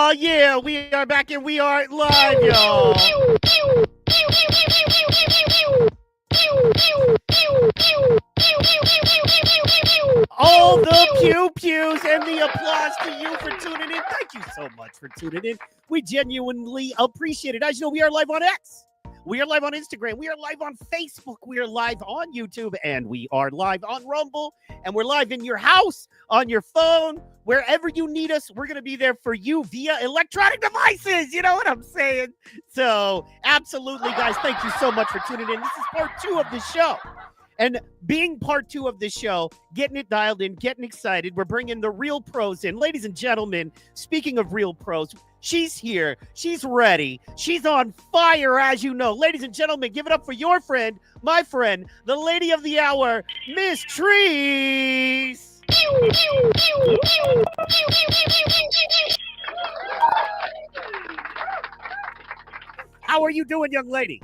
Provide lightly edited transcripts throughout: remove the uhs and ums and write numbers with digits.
Oh, yeah, we are back and we are live, y'all. All the pew-pews and the applause to you for tuning in. Thank you so much for tuning in. We genuinely appreciate it. As you know, we are live on X. We are live on Instagram. We are live on Facebook. We are live on YouTube. And we are live on Rumble. And we're live in your house, on your phone, wherever you need us. We're going to be there for you via electronic devices. You know what I'm saying? So, absolutely, guys, thank you so much for tuning in. This is part 2 of the show. And being part 2 of the show, getting it dialed in, getting excited, we're bringing the real pros in. Ladies and gentlemen, speaking of real pros, she's here. She's ready. She's on fire, as you know. Ladies and gentlemen, give it up for your friend, my friend, the lady of the hour, Miss Trees. How are you doing, young lady?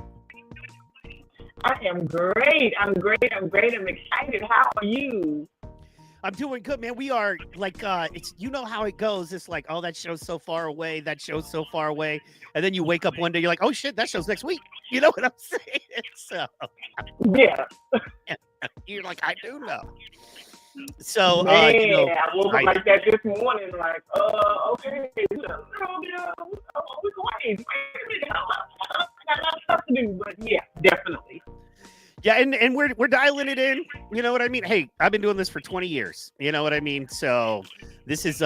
I am great. I'm excited. How are you? I'm doing good, man. We are like, it's, you know how it goes. It's like, oh, that show's so far away. That show's so far away. And then you wake up one day, you're like, oh shit, that show's next week. You know what I'm saying? So, yeah. You're like, I do know. So, man, you know, I woke up like that this morning, like, okay, we're going. Wait a minute, I got a lot of stuff to do, but yeah, definitely. Yeah, and we're dialing it in. You know what I mean? Hey, I've been doing this for 20 years. You know what I mean? So this is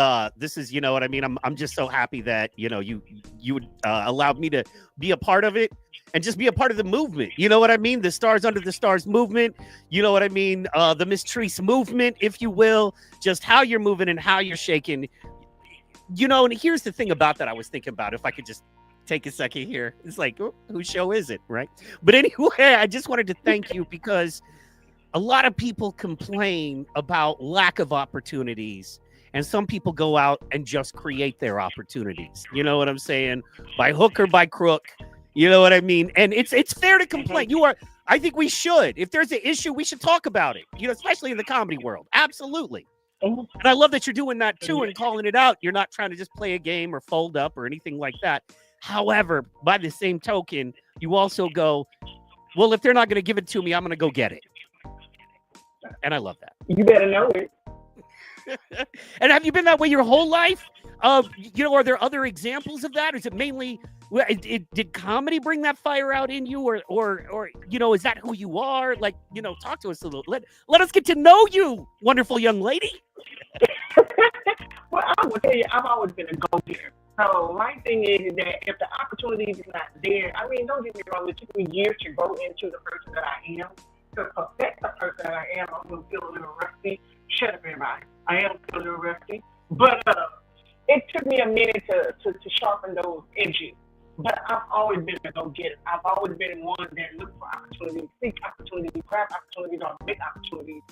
you know what I mean? I'm just so happy that, you know, you would allow me to be a part of it and just be a part of the movement. You know what I mean? The Stars Under the Stars movement. You know what I mean? The Miss Treese movement, if you will. Just how you're moving and how you're shaking. You know, and here's the thing about that I was thinking about, if I could just take a second here. It's like, whose show is it, right? But anyway, I just wanted to thank you because a lot of people complain about lack of opportunities, and some people go out and just create their opportunities. You know what I'm saying? By hook or by crook. You know what I mean? And it's fair to complain. I think we should. If there's an issue, we should talk about it. You know, especially in the comedy world. Absolutely. And I love that you're doing that too and calling it out. You're not trying to just play a game or fold up or anything like that. However, by the same token, you also go, well, if they're not going to give it to me, I'm going to go get it. And I love that. You better know it. And have you been that way your whole life? You know, are there other examples of that? Or is it mainly, did comedy bring that fire out in you? Or you know, is that who you are? Like, you know, talk to us a little. Let us get to know you, wonderful young lady. Well, I will tell you, I've always been a go-getter. So my thing is that if the opportunity is not there, I mean, don't get me wrong, it took me years to grow into the person that I am. To perfect the person that I am, I'm going to feel a little rusty. Shut up, everybody. I am still a little rusty. But it took me a minute to sharpen those edges. But I've always been a go-getter. I've always been one that looks for opportunities, seek opportunities, grab opportunities, or make opportunities.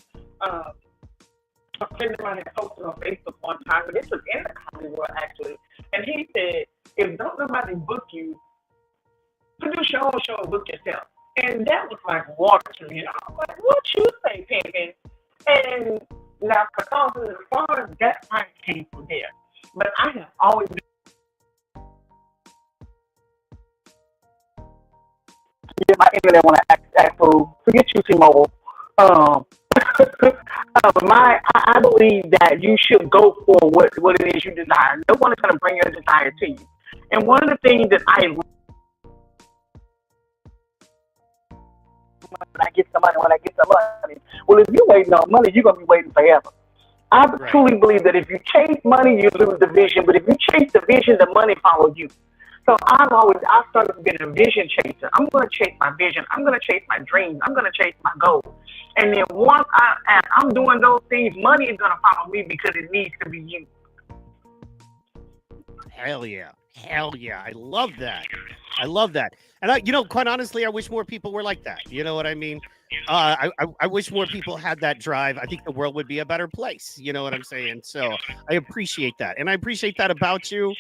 A friend of mine had posted on Facebook one time, but this was in the comedy world actually, and he said, if don't nobody book you, produce your own show and book yourself. And that was like water to me. I was like, what you say, Pimpin'? And now for thousands of stars, that part came from there. But I have always been. Yeah, my internet want to act fool. Forget you, T-Mobile. I believe that you should go for what it is you desire. No one is going to bring your desire to you. And one of the things that when I get some money, well, if you're waiting on money, you're going to be waiting forever. I truly believe that if you chase money, you lose the vision. But if you chase the vision, the money follows you. So I started being a vision chaser. I'm going to chase my vision. I'm going to chase my dreams. I'm going to chase my goals. And then once I'm doing those things, money is going to follow me because it needs to be you. Hell yeah. Hell yeah. I love that. I love that. And, you know, quite honestly, I wish more people were like that. You know what I mean? I wish more people had that drive. I think the world would be a better place. You know what I'm saying? So I appreciate that. And I appreciate that about you.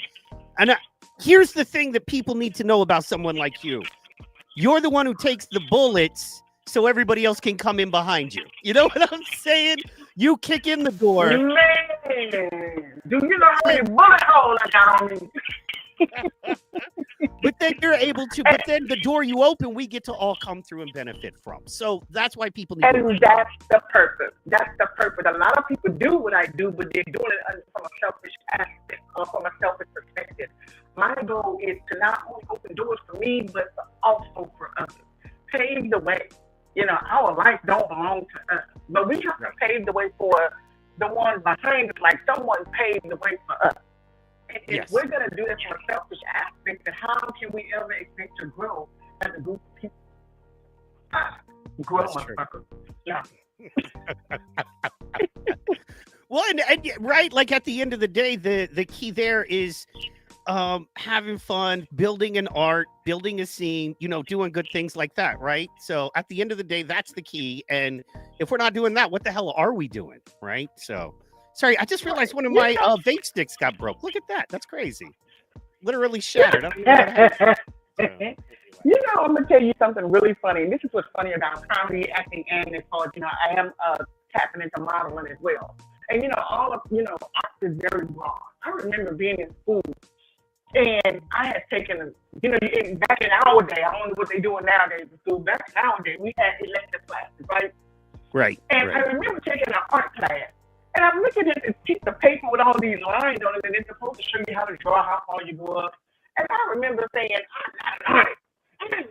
And here's the thing that people need to know about someone like you. You're the one who takes the bullets so everybody else can come in behind you. You know what I'm saying? You kick in the door. Man. Man, do you know how many bullet holes I got on me? But then you're able to, but then the door you open, we get to all come through and benefit from. So that's why people need to. And that's the purpose. That's the purpose. A lot of people do what I do, but they're doing it from a selfish aspect or from a selfish perspective. My goal is to not only open doors for me, but also for others. Pave the way. You know, our life don't belong to us, but we have to pave the way for the ones behind us, like someone paved the way for us. And if we're going to do that from a selfish aspect, then how can we ever expect to grow as a group of people? Grow, motherfucker. Yeah. Well, and right, like at the end of the day, the key there is having fun, building an art, building a scene, you know, doing good things like that, right? So at the end of the day, that's the key. And if we're not doing that, what the hell are we doing, right? So, sorry, I just realized one of my vape sticks got broke. Look at that. That's crazy. Literally shattered. I don't know what happened. You know, I'm gonna tell you something really funny. And this is what's funny about comedy, acting, and as far as, you know, I am tapping into modeling as well. And you know, all of art is very broad. I remember being in school, and I had taken, you know, back in our day, I don't know what they're doing nowadays in school. Back in our day, we had elective classes, right? Right. And I remember taking an art class, and I'm looking at this piece of paper with all these lines on it, and it's supposed to show you how to draw, how far you go up. And I remember saying, I'm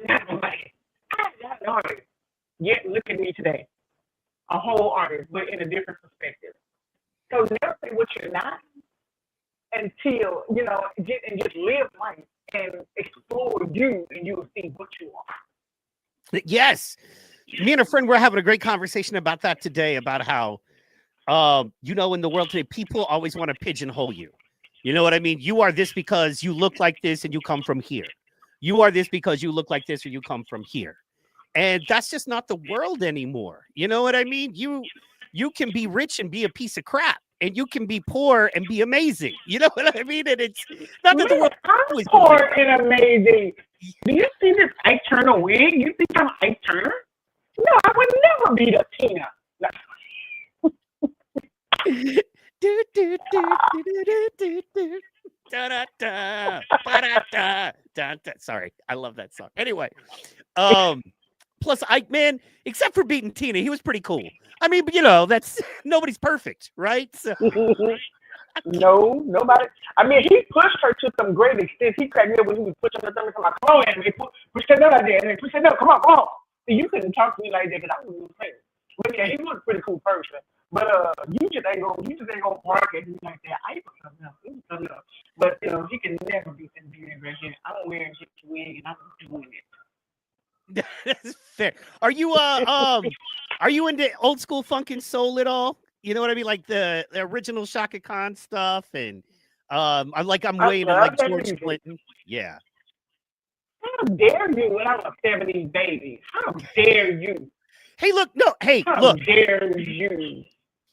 not an artist. I'm not an artist. Yet look at me today, a whole artist, but in a different perspective. So never say what you're not until, you know, just live life and explore you, and you will see what you are. Yes. Me and a friend were having a great conversation about that today, about how, you know, in the world today, people always want to pigeonhole you. You know what I mean? You are this because you look like this and you come from here. You are this because you look like this or you come from here. And that's just not the world anymore. You know what I mean? You can be rich and be a piece of crap, and you can be poor and be amazing. You know what I mean? And it's not that the world I'm poor and amazing. Do you see this Ike Turner wig? You think I'm Ike Turner? No, I would never be the Tina. Do, do, do, do, do, do, do. Da, da, da, ba, da, da, da, da. Sorry, I love that song. Anyway, plus Ike, man, except for beating Tina, he was pretty cool. I mean, but you know, that's nobody's perfect, right? So. No, nobody. I mean, he pushed her to some great extent. He cracked me up when he was pushing her stomach. Come on, Anime, push that nut out there, and push that nut. Come on. See, you couldn't talk to me like that because I was crazy. But yeah, he was a pretty cool person. But you just ain't gonna bark at me like that. I ain't something else. But you know, he can never be in beard right here. I'm wearing his wig and I'm doing it. That's fair. Are you into old school funk and soul at all? You know what I mean, like the original Shaka Khan stuff, and I'm way into like George Clinton. Yeah. How dare you when I'm a 70s baby? How dare you? Hey, look, no, hey, How look. dare you?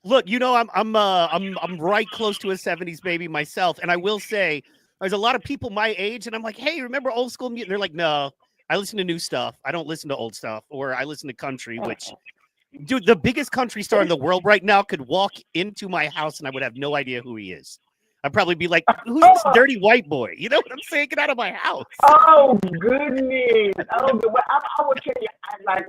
Look, you know, I'm right close to a 70s baby myself, and I will say there's a lot of people my age, and I'm like, hey, remember old school music? They're like, no, I listen to new stuff. I don't listen to old stuff, or I listen to country, which, dude, the biggest country star in the world right now could walk into my house, and I would have no idea who he is. I'd probably be like, who's this dirty white boy? You know what I'm saying? Get out of my house. Oh, goodness. Oh, I would tell you, like,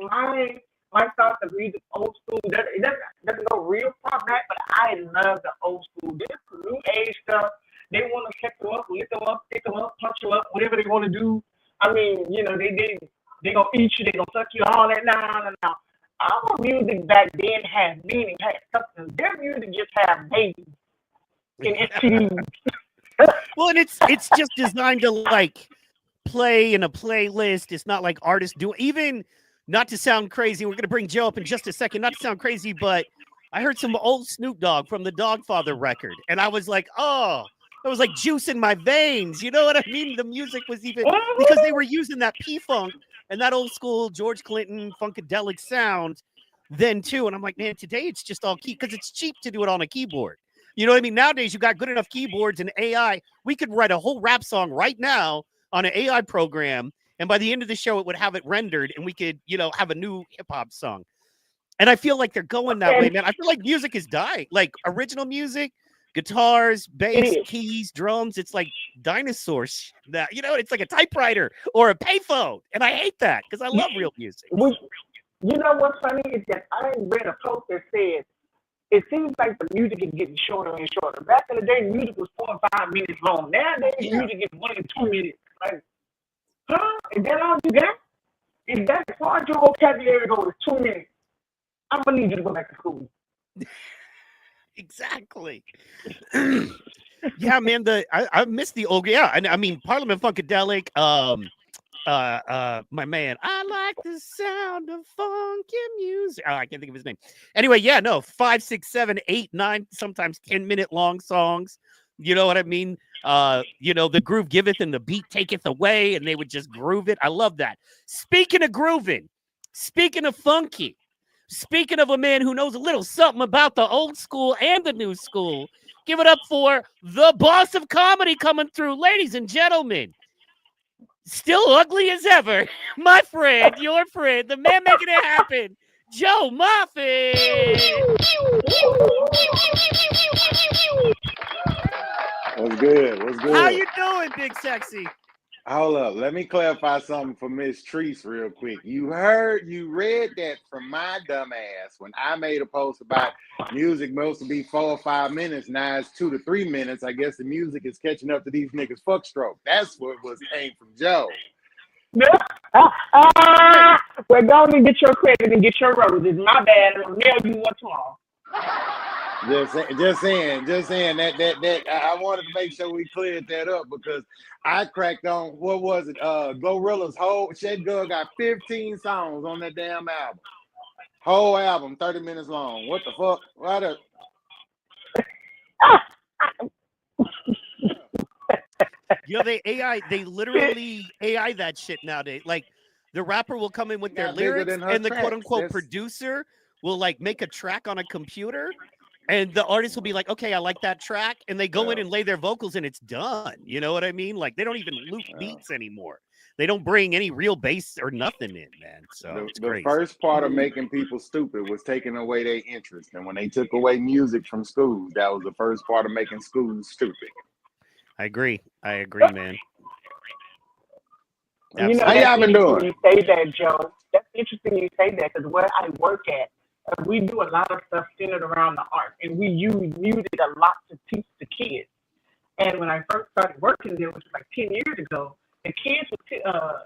my thoughts of music old school, it doesn't go real far back, but I love the old school. This new age stuff, they want to catch them up, lift them up, pick them up, punch them up, whatever they want to do. I mean, you know, they going to eat you, they going to suck you, all that. No. Our music back then had meaning, had substance. Their music just had babies and STDs. Well, and it's just designed to like play in a playlist. It's not like artists do even. Not to sound crazy, we're going to bring Joe up in just a second. Not to sound crazy, but I heard some old Snoop Dogg from the Dogfather record, and I was like, oh, it was like juice in my veins. You know what I mean? The music was even, because they were using that P-Funk and that old school George Clinton funkadelic sound then too. And I'm like, man, today it's just all key because it's cheap to do it on a keyboard. You know what I mean? Nowadays, you got good enough keyboards and AI. We could write a whole rap song right now on an AI program. And by the end of the show, it would have it rendered and we could, you know, have a new hip hop song. And I feel like they're going that way, man. I feel like music is dying. Like original music, guitars, It bass, is. keys, drums. It's like dinosaurs. That it's like a typewriter or a payphone, and I hate that because I You, love real music. you know what's funny is that I read a post that said it seems like the music is getting shorter and shorter. Back in the day, music was 4 or 5 minutes long. Nowadays, Yeah, music is 1 and 2 minutes. Like, huh? Is that all you got? Is that as far as your vocabulary goes? 2 minutes. I'm gonna need you to go back to school. exactly. Yeah, man. I miss the old. Yeah, I mean Parliament Funkadelic. My man, I like the sound of funky music. I can't think of his name. Anyway, yeah, no, 5, 6, 7, 8, 9, sometimes 10-minute long songs. You know what I mean? The groove giveth and the beat taketh away, and they would just groove it. I love that. Speaking of grooving, speaking of funky, speaking of a man who knows a little something about the old school and the new school, give it up for the boss of comedy coming through, ladies and gentlemen. Still ugly as ever, my friend, your friend, the man making it happen, Joe Moffat. What's good? What's How good? you doing, Big Sexy? Hold up. Let me clarify something for Miss Treese real quick. You read that from my dumb ass when I made a post about music supposed to be 4 or 5 minutes. Now it's 2 to 3 minutes. I guess the music is catching up to these niggas' fuck stroke. That's what came from Joe. Well, go and get your credit and get your roses. My bad. I'll mail you one tomorrow. Just saying that I wanted to make sure we cleared that up because I cracked on what was it? Glorilla's whole Shed Girl got 15 songs on that damn album. Whole album, 30 minutes long. What the fuck? Why the they literally AI that shit nowadays. Like the rapper will come in with their got bigger lyrics than her and the tracks? quote unquote That's producer will like make a track on a computer. And the artist will be like, okay, I like that track. And they go in and lay their vocals and it's done. You know what I mean? Like they don't even loop beats anymore. They don't bring any real bass or nothing in, man. So it's the crazy. first part of making people stupid was taking away their interest. And when they took away music from schools, that was the first part of making schools stupid. I agree, man. You know, How y'all been doing? You say that, Joe. That's interesting you say that because where I work at, we do a lot of stuff centered around the art, and we use music a lot to teach the kids. And when I first started working there, which was like 10 years ago, the kids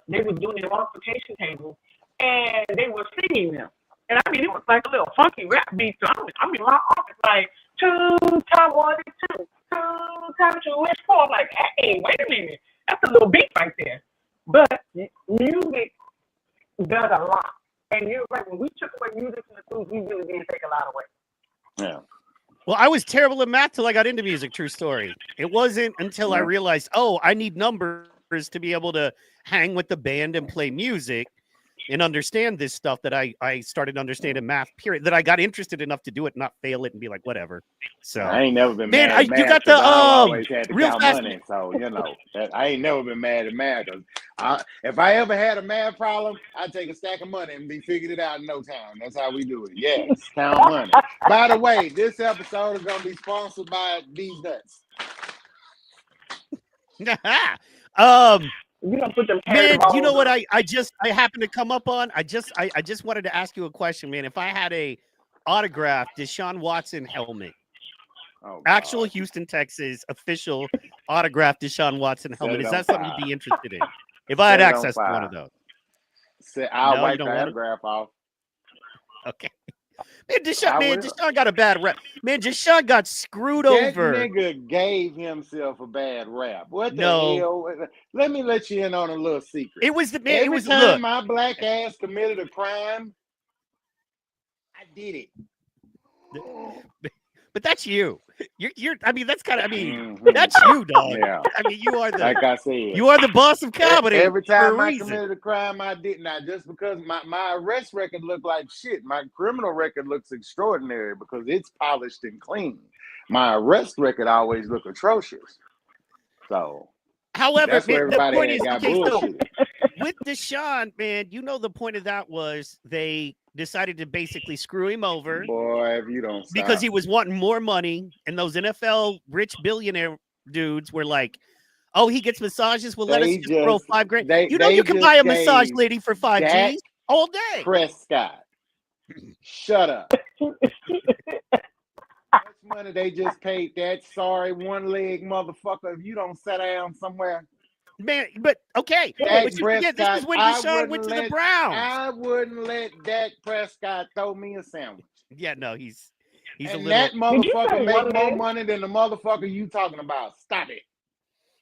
they were doing their multiplication tables, and they were singing them. And I mean, it was like a little funky rap beat. So I'm in my office like 2 times 1 is 2, 2 times 2 is 4. I'm like, hey, wait a minute, that's a little beat right there. But music does a lot. And you're right, when we took away music from the schools, we really did take a lot away. Yeah. Well, I was terrible at math till I got into music, true story. It wasn't until I realized, I need numbers to be able to hang with the band and play music and understand this stuff that I started understanding math, period, that I got interested enough to do it, not fail it and be be like, whatever. So I ain't never been man, mad at math. you got I the always had to real count fast money, so I ain't never been mad at math. If I ever had a math problem, I'd take a stack of money and be figured it out in no time. That's how we do it. Yes, count money. By the way, this episode is gonna be sponsored by these nuts. You don't put them man, you know what I happened to come up on? I just wanted to ask you a question, man. If I had a autographed Deshaun Watson helmet, actual Houston, Texas, official autographed Deshaun Watson helmet, is that something you'd be interested in? If I had access to one of those. I'll wipe the autograph off. Okay. Man, Deshaun got a bad rap. Man, Deshaun got screwed over. That nigga gave himself a bad rap. What the hell? Let me let you in on a little secret. It was the man. Every time my black ass committed a crime, I did it. But that's you. You're. I mean, that's kind of. I mean, that's you, dog. Yeah. I mean, you are the. Like I said, you are the boss of comedy. Every time I committed a crime, I did not. Just because my arrest record looked like shit. My criminal record looks extraordinary because it's polished and clean. My arrest record always look atrocious. So However, That's where man, the everybody point had is, got okay, so bullshit. with Deshaun, man, you know the point of that was they decided to basically screw him over Boy, if you don't because stop. he was wanting more money, and those NFL rich billionaire dudes were like, "Oh, he gets massages. Well, let us They just throw just $5 grand. they You know, they you can just buy a massage gave lady for $5 Dak G's all day." Prescott. Shut up. How much money they just paid that sorry one-leg motherfucker if you don't sit down somewhere? Man, but okay, Dak but you forget this Prescott, is when I Deshaun went to the Browns. I wouldn't let Dak Prescott throw me a sandwich. Yeah, no, he's a And little. that motherfucker say make one more leg? money than the motherfucker you talking about. Stop it.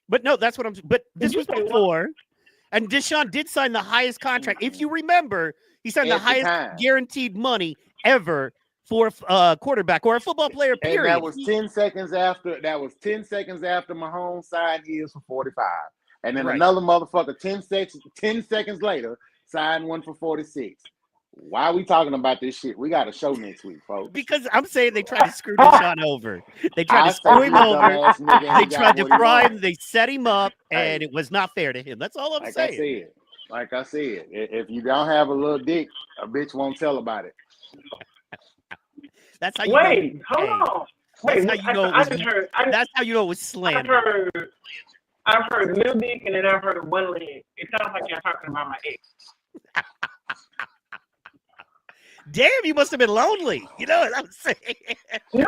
But no, that's what I'm. But this you was say one? before, and Deshaun did sign the highest contract. If you remember, he signed the At the highest time. guaranteed money ever for a quarterback or a football player. And Period. that was 10 seconds after Mahomes signed his for 45. And then Right. another motherfucker 10 seconds later signed one for 46. Why are we talking about this shit? We got a show next week, folks. Because I'm saying they tried to screw Deshaun over. They tried to screw him over. They tried to fry him. They set him up, and it was not fair to him. That's all I'm saying. Like I said, if you don't have a little dick, a bitch won't tell about it. That's how you Wait, know. hold on. Wait, That's how you know. That's how you know it was slander. I've heard Lil Dick and then I've heard of one leg. It sounds like you're talking about my ex. Damn, you must have been lonely. You know what I'm saying? No,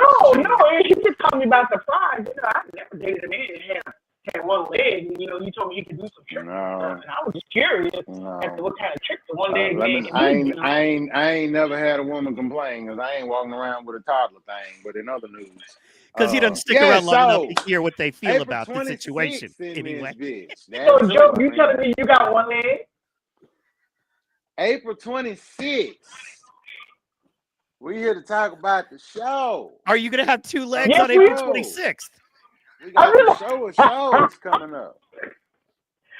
you just told me about the fries. You know, I never dated a man that had one leg. You know, you told me you could do some tricks. No. And I was just curious as to what kind of tricks the one leg man can do. I ain't never had a woman complain because I ain't walking around with a toddler thing. But in other news, because he doesn't stick around long enough to hear what they feel April about the situation. Anyway, So, Joe, you telling me you got one leg? April 26th. We're here to talk about the show. Are you going to have two legs Yes, on April we- 26th? We got the show of shows coming up.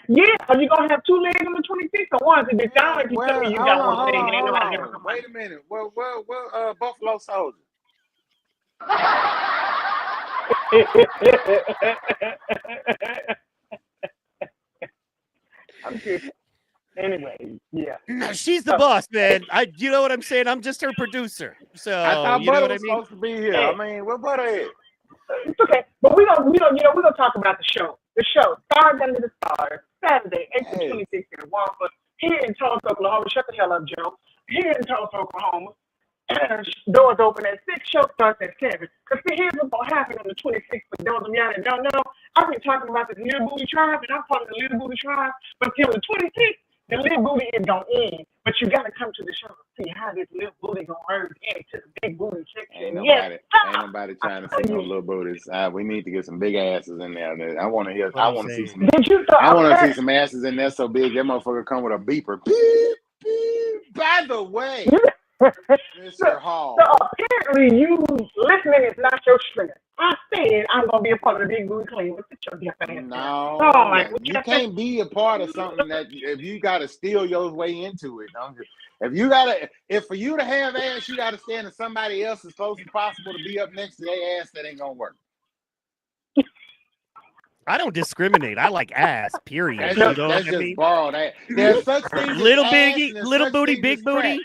Yeah, are you gonna have two legs on the 26th or one? Because it sounds like you tell me you got one leg and ain't nobody never complained. Wait a minute. Well, Buffalo Soldier. I'm kidding. Anyway, yeah. No, she's the boss, man. You know what I'm saying? I'm just her producer. So I thought you know Butter what I was mean? supposed to be here. I mean, where Butter at? It's okay, but we're gonna talk about the show. The show, Starz Under the Stars, Saturday, April 26th in Walford, here in Tulsa, Oklahoma. Shut the hell up, Joe. Here in Tulsa, Oklahoma. Doors open at 6, show starts at 7. Because here's what's going to happen on the 26th. For those of y'all that don't know, I've been talking about this Little Booty Tribe, and I'm part of the Little Booty Tribe. But till the 26th, the Little Booty is going to end. But you got to come to the show to see how this Little Booty going to merge into the big booty section. Ain't nobody trying to see no little booties. We need to get some big asses in there. I want to see some. I want to see some asses in there so big that motherfucker come with a beeper. Beep, beep. By the way, Mr. Hall. So apparently you listening is not your strength. I said I'm going to be a part of the big booty clean. What's your difference? No, you can't be a part of something that if you got to steal your way into it. If for you to have ass, you got to stand in somebody else's close as possible to be up next to their ass. That ain't gonna work. I don't discriminate. I like ass. Period. That's just borrowed ass. There's such things. Little as biggie, ass, little booty, big booty.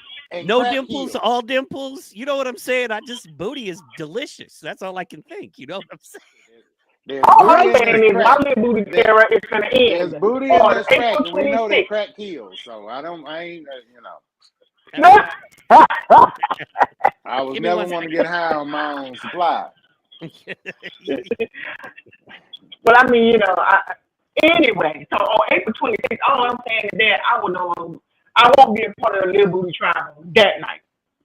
No dimples, heels. all dimples. You know what I'm saying? Booty is delicious. That's all I can think. You know what I'm saying? All I'm saying is my little booty era is gonna end. There's booty and there's crack, and we know that crack kills. So I ain't, I was never want to get high on my own supply. But I mean, anyway, so on April 26th, all I'm saying is that I won't be a part of the Little Booty Tribe that night.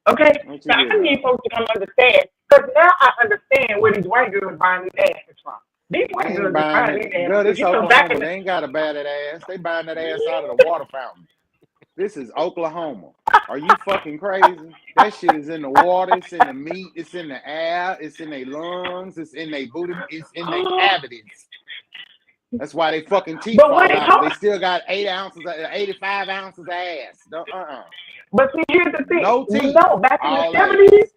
Okay? So I need folks to come understand, because now I understand where these white girls buying these asses from. These white girls are buying these asses. Girl, this Oklahoma, they ain't got to buy that ass. They buying that ass out of the water fountain. This is Oklahoma. Are you fucking crazy? That shit is in the water. It's in the meat. It's in the air. It's in their lungs. It's in their booty. It's in their cavities. That's why they fucking teeth fall out. They still got 85 ounces of ass. But see, here's the thing. No teeth. No, back in the 70s,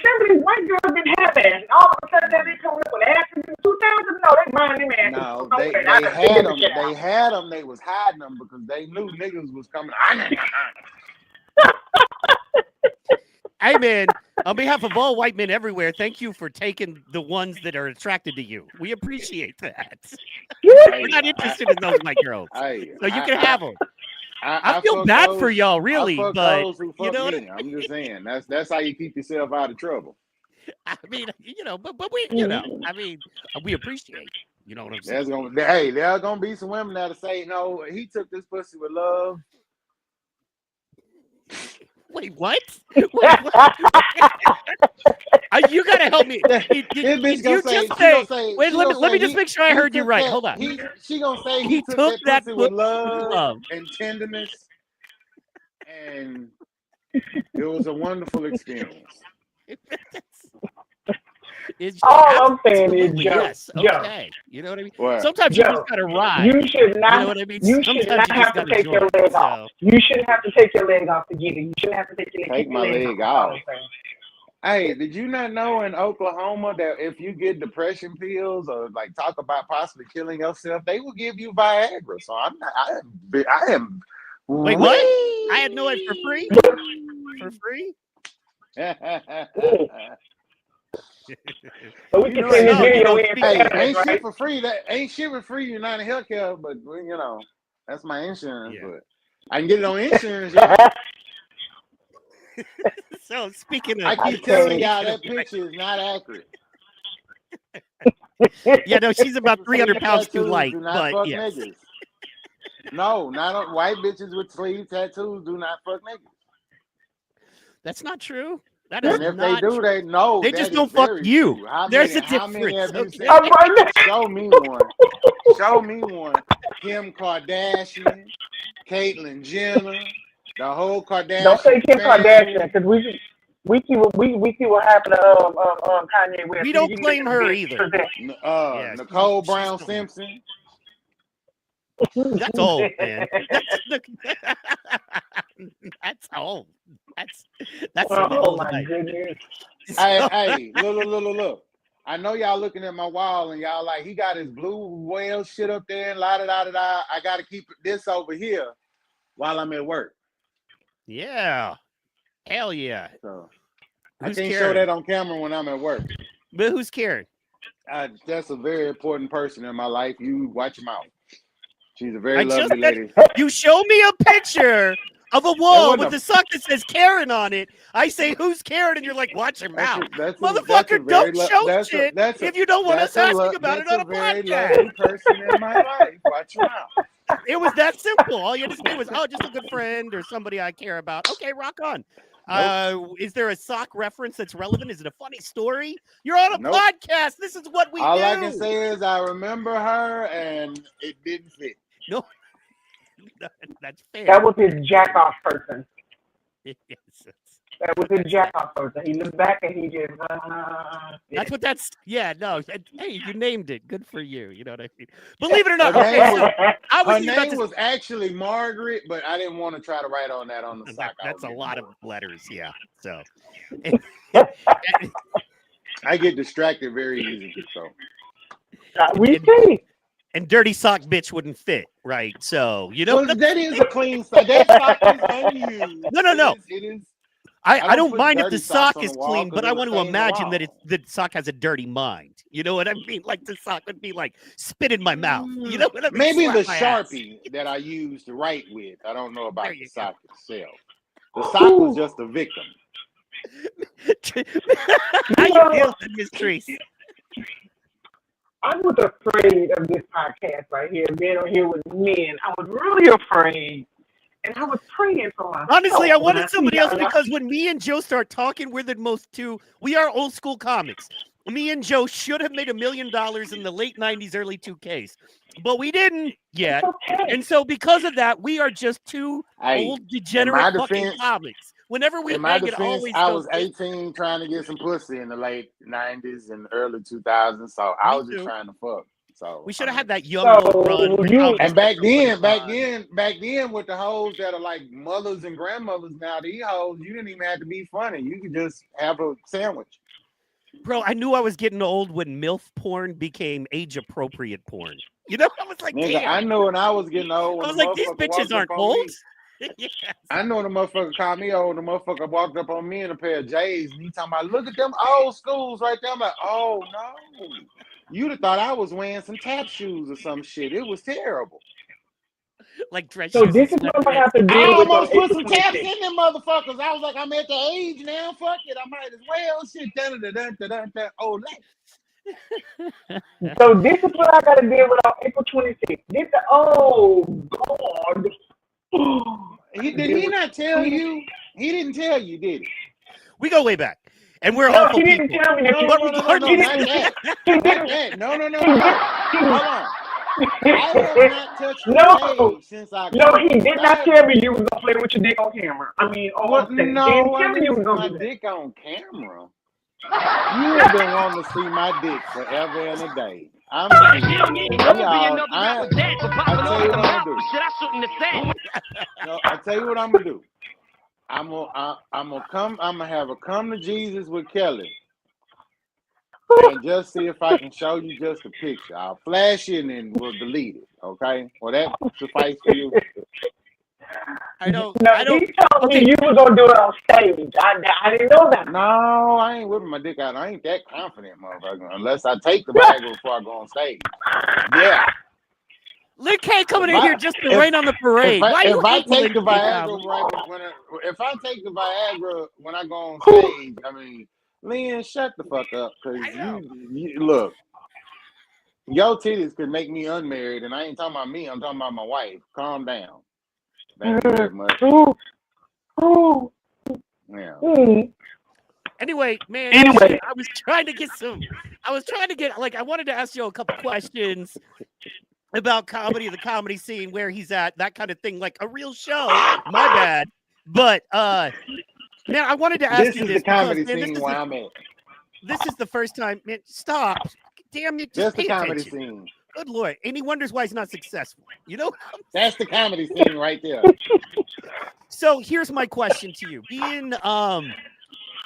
some of these white girls didn't have ass. And all of a sudden, they come up with asses in the 2000s. No, they buying them asses. No, from they somewhere. I done had figured them. the shit They out. had them. They was hiding them because they knew niggas was coming. Hey, man, on behalf of all white men everywhere, thank you for taking the ones that are attracted to you. We appreciate that. We're not interested in those white girls. So you can have them. I feel fuck bad those, for y'all, really, I fuck but those who you fuck know, me. I'm just saying that's how you keep yourself out of trouble. I mean, but we, I mean, we appreciate. You know what I'm saying? There's gonna be some women that'll say, no, he took this pussy with love. Wait, what? Wait, what? You gotta help me. Did you just say? Wait, let me just make sure I heard you right. Hold on. She gonna say he took that pussy with love and tenderness, and it was a wonderful experience. All I'm saying is, Joe, yes, okay. You know what I mean? What? Sometimes Joe, you just gotta ride. You should not. You know what I mean? You should not have to take your leg off. You shouldn't have to take your leg off to get it. You shouldn't have to take your leg. Take my leg off. Hey, did you not know in Oklahoma that if you get depression pills or like talk about possibly killing yourself, they will give you Viagra? So I am. Wait, what? I had no idea. For free? For free? So we can send this video in. Ain't shit for free. That ain't shit for free. United Healthcare, but that's my insurance. Yeah. But I can get it on insurance. So speaking of, I keep telling y'all that picture is not accurate. Yeah, no, she's about 300 pounds too light. But yes. Niggas. No, not white bitches with sleeve tattoos do not fuck niggas. That's not true. That is and if not they do, true. they know. They just don't fuck you. There's a difference. Okay. Show me one. Show me one. Kim Kardashian, Caitlyn Jenner, the whole Kardashian. Don't say Kim Kardashian because we see what happened to Kanye West. We don't blame her either. Nicole Brown Simpson. That's old, man. That's old. That's old. My goodness. Hey, look. I know y'all looking at my wall and y'all like, he got his blue whale shit up there and la-da-da-da-da. I got to keep this over here while I'm at work. Yeah. Hell yeah. So I can't show that on camera when I'm at work. But who's Karen? That's a very important person in my life. You watch your mouth. She's a very lovely lady. You show me a picture of a wall with the sock that says Karen on it. I say, who's Karen? And you're like, watch your mouth. Motherfucker, don't show shit if you don't want us asking about it on a podcast. Person in my life. Watch your mouth. It was that simple. All you had to say was, just a good friend or somebody I care about. Okay, rock on. Is there a sock reference that's relevant? Is it a funny story? You're on a podcast. This is what we do. All I can say is I remember her and it didn't fit. No, that's fair. That was his jack-off person. Yes. That was his jack-off person. He looked back and he just... That's what that's... Yeah, no. Hey, you named it. Good for you. You know what I mean? Believe it or not. Her name was actually Margaret, but I didn't want to try to write on that on the sock. That's a lot of letters, yeah. So... I get distracted very easily, so... we see. And dirty sock bitch wouldn't fit, right? So that is a clean sock. That sock is unused. No. It is. I don't mind if the sock is clean, but I want to imagine that the sock has a dirty mind. You know what I mean? Like the sock would be like spit in my mouth. You know what I mean? Maybe the Sharpie that I used to write with. I don't know about the sock itself. The sock was just a victim. How you feel in this, Trace? I was afraid of this podcast right here, being on here with men. I was really afraid, and I was praying for myself. Honestly, I wanted somebody else because when me and Joe start talking, we're the most two. We are old school comics. Me and Joe should have made $1 million in the late 90s, early 2Ks, but we didn't yet. Okay. And so because of that, we are just two old degenerate fucking comics. Whenever we hang, it always I was 18 trying to get some pussy in the late 90s and early 2000s, so I was just trying to fuck. So we should have had that young Hope run. And back then with the hoes that are like mothers and grandmothers now, these hoes, you didn't even have to be funny. You could just have a sandwich. Bro, I knew I was getting old when MILF porn became age-appropriate porn. You know, I was like, nigga, damn. I knew when I was getting old. I was like, these bitches aren't old. Yes. I know the motherfucker called me old. The motherfucker walked up on me in a pair of J's and he talking about, look at them old schools right there. I'm like, oh no. You'd have thought I was wearing some tap shoes or some shit. It was terrible. Like dress So shoes. this is what I have to do. I with almost put some April taps 26th. in them motherfuckers. I was like, I'm at the age now. Fuck it. I might as well. Shit. Oh, So this is what I gotta deal with on April 26th. This oh God. Did he not tell you? He didn't tell you, did he? We go way back. And we're No, awful he didn't people. tell me that. No, not that. Not that. No. Hold on. I have not touched No. the since I. No, he did not tell me you was gonna play with your dick on camera. I mean, What? on stage. No, He didn't I tell me you was didn't gonna my do that. dick on camera. You have been wanting to see my dick forever and a day. I'm I tell you what I'm gonna do. No, I tell you what I'm gonna do. I'm gonna have a come to Jesus with Kelly. And just see if I can show you just a picture. I'll flash it and then we'll delete it. Okay? Well, that suffice for you. I don't. No, he told me you were gonna do it on stage. I didn't know that. No, I ain't whipping my dick out. I ain't that confident, motherfucker. Unless I take the Viagra before I go on stage. Yeah. Lil K coming in here just to rain on the parade. If I take the Viagra when I go on stage, I mean, Lynn, shut the fuck up, cause you look. Your titties could make me unmarried, and I ain't talking about me. I'm talking about my wife. Calm down. Thank you very much. Yeah. Anyway, man. I was trying to get like I wanted to ask you a couple questions about comedy, the comedy scene, where he's at, that kind of thing, like a real show. My bad, but man, I wanted to ask you this. This is the comedy scene where I'm at. This is the first time, man. Stop. Damn it. Just That's the comedy attention. scene. Good Lord. And he wonders why he's not successful. You know? That's the comedy scene right there. So here's my question to you. Being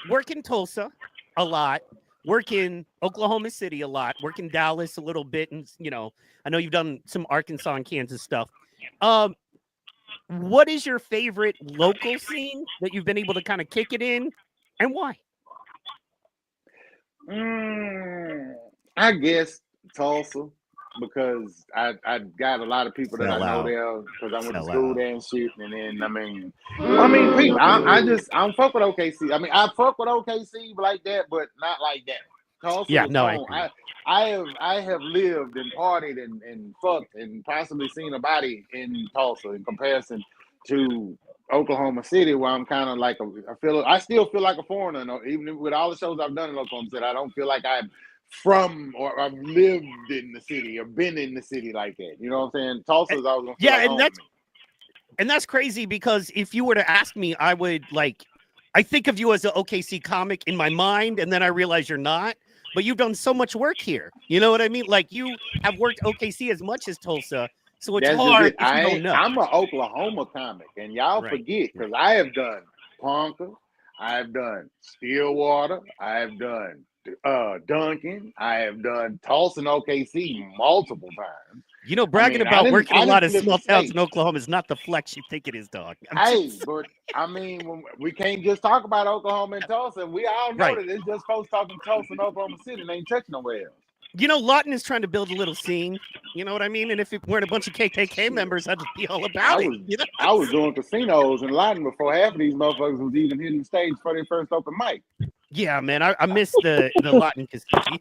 working Tulsa a lot, working Oklahoma City a lot, working Dallas a little bit, and I know you've done some Arkansas and Kansas stuff. What is your favorite local scene that you've been able to kind of kick it in, and why? I guess Tulsa, because I got a lot of people that I know there because I went to school there and shit. And then people, I don't fuck with OKC. I mean, I fuck with OKC like that, but not like that. Tulsa, yeah, no, I have lived and partied and fucked and possibly seen a body in Tulsa in comparison to Oklahoma City, where I'm kind of like I still feel like a foreigner. No, even with all the shows I've done in Oklahoma City, I don't feel like I'm from or I've lived in the city or been in the city like that. You know what I'm saying? Tulsa is always and that's crazy, because if you were to ask me, I would I think of you as an OKC comic in my mind, and then I realize you're not. But you've done so much work here. You know what I mean? Like, you have worked OKC as much as Tulsa. So it's hard if you don't know. I'm an Oklahoma comic, and y'all forget, because I have done Ponca, I've done Stillwater, I've done Duncan, I have done Tulsa and OKC multiple times. Bragging about working a lot of small towns in Oklahoma is not the flex you think it is, dog. But I mean, we can't just talk about Oklahoma and Tulsa. We all know that it's just folks talking Tulsa and Oklahoma City, and they ain't touching nowhere else. Lawton is trying to build a little scene. You know what I mean? And if it weren't a bunch of KKK members, I'd be all about it. I was doing casinos in Lawton before half of these motherfuckers was even hitting the stage for their first open mic. Yeah, man, I missed the Lawton casinos.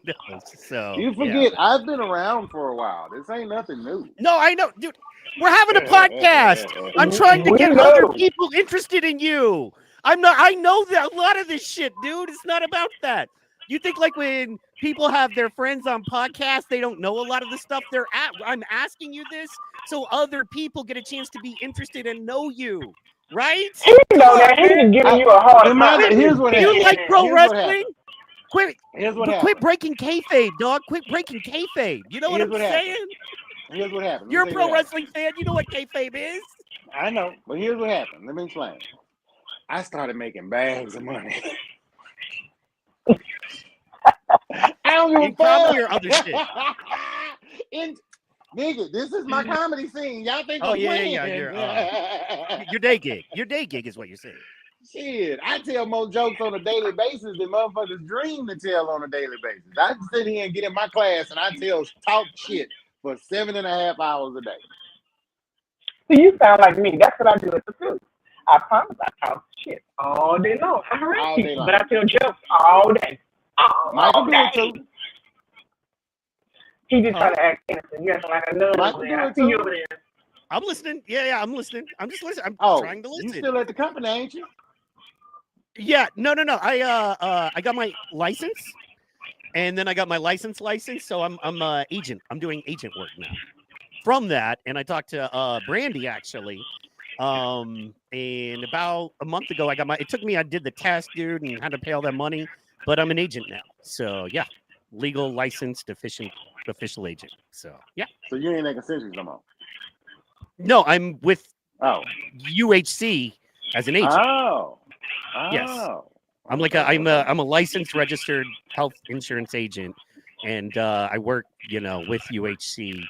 So you forget, I've been around for a while. This ain't nothing new. No, I know, dude. We're having a podcast. I'm trying to get other people interested in you. I know that a lot of this shit, dude. It's not about that. You think like when people have their friends on podcasts, they don't know a lot of the stuff they're at. I'm asking you this so other people get a chance to be interested and know you, right? He know that. He's giving you a hard time. Here's what happened. You like pro wrestling? Quit, Here's what but happened. quit breaking kayfabe, dog. Quit breaking kayfabe. You know what Here's I'm what happened. saying? Here's what happened. You're a pro wrestling fan. You know what kayfabe is. I know, but here's what happened. Let me explain. I started making bags of money. I don't give In a fuck. comedy or other shit? Nigga, this is my comedy scene. Y'all think Oh I'm playing? Your day gig. Your day gig is what you're saying. Shit, I tell more jokes on a daily basis than motherfuckers dream to tell on a daily basis. I sit here and get in my class and I talk shit for 7.5 hours a day. So you sound like me. That's what I do at the school. I promise I talk shit all day long. I harass people, but I tell jokes all day. Michael do it too. He just trying to act innocent. Yes, like I know. Michael do it See you too. over there. I'm listening. Yeah, I'm listening. I'm just listening. I'm trying to listen. You still at the company, ain't you? Yeah, no. I got my license, and then I got my license. So I'm agent. I'm doing agent work now. From that, and I talked to Brandy actually. And about a month ago, I got it took me, I did the test, dude, and had to pay all that money, but I'm an agent now. So yeah, legal, licensed, official agent. So yeah. So you ain't making centuries no more. No, I'm with UHC as an agent. Yes. I'm like I'm a licensed registered health insurance agent, and I work, with UHC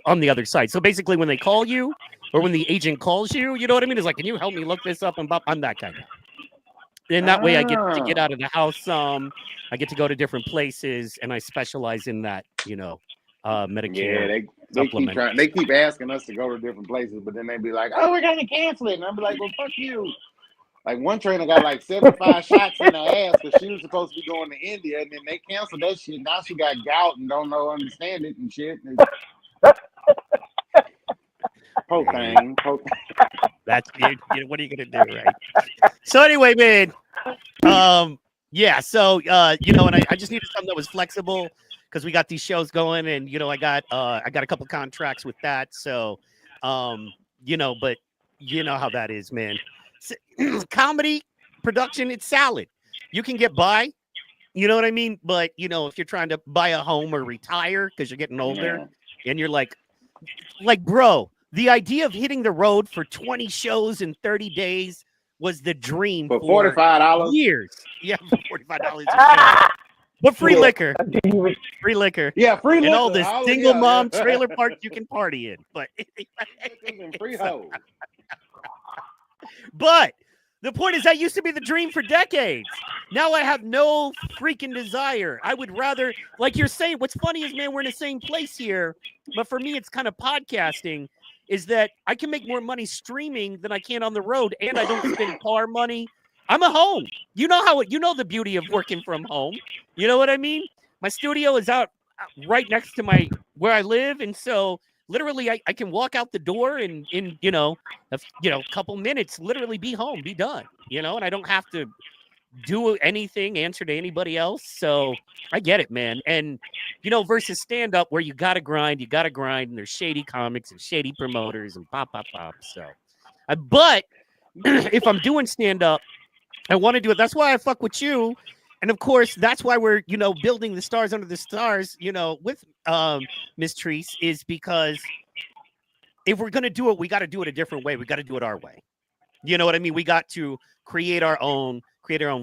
on the other side. So basically, when they call you, or when the agent calls you, you know what I mean? It's like, can you help me look this up? And I'm that kind of. And that way, I get to get out of the house. I get to go to different places, and I specialize in that. Medicare. Yeah, they keep asking us to go to different places, but then they be like, "Oh, we're gonna cancel it," and I'm like, "Well, fuck you." Like one trainer got like 75 shots in her ass because she was supposed to be going to India, and then they canceled that shit. Now she got gout and don't understand it and shit. Propane. That's what are you gonna do, right? So anyway, man. Yeah. So and I just needed something that was flexible because we got these shows going, and I got a couple contracts with that. So, but you know how that is, man. Comedy production, it's salad. You can get by. You know what I mean? But if you're trying to buy a home or retire because you're getting older, and you're like, bro. The idea of hitting the road for 20 shows in 30 days was the dream for $45 years. Yeah, for $45 but free liquor. Free liquor. Yeah, free liquor. And all this single mom trailer park you can party in. But free hoes. But the point is that used to be the dream for decades. Now I have no freaking desire. I would rather, like you're saying, what's funny is, man, we're in the same place here. But for me, it's kind of podcasting. Is that I can make more money streaming than I can on the road, and I don't spend car money. I'm at home. You know the beauty of working from home. You know what I mean? My studio is out right next to where I live, and so literally I can walk out the door and in a couple minutes, literally be home, be done. And I don't have to do anything, answer to anybody else. So I get it, man. And versus stand up where you gotta grind, and there's shady comics and shady promoters and pop. So but if I'm doing stand up, I want to do it. That's why I fuck with you. And of course, that's why we're building the Stars Under the Stars, with Miss Treese, is because if we're gonna do it, we got to do it a different way. We got to do it our way. You know what I mean? We got to create our own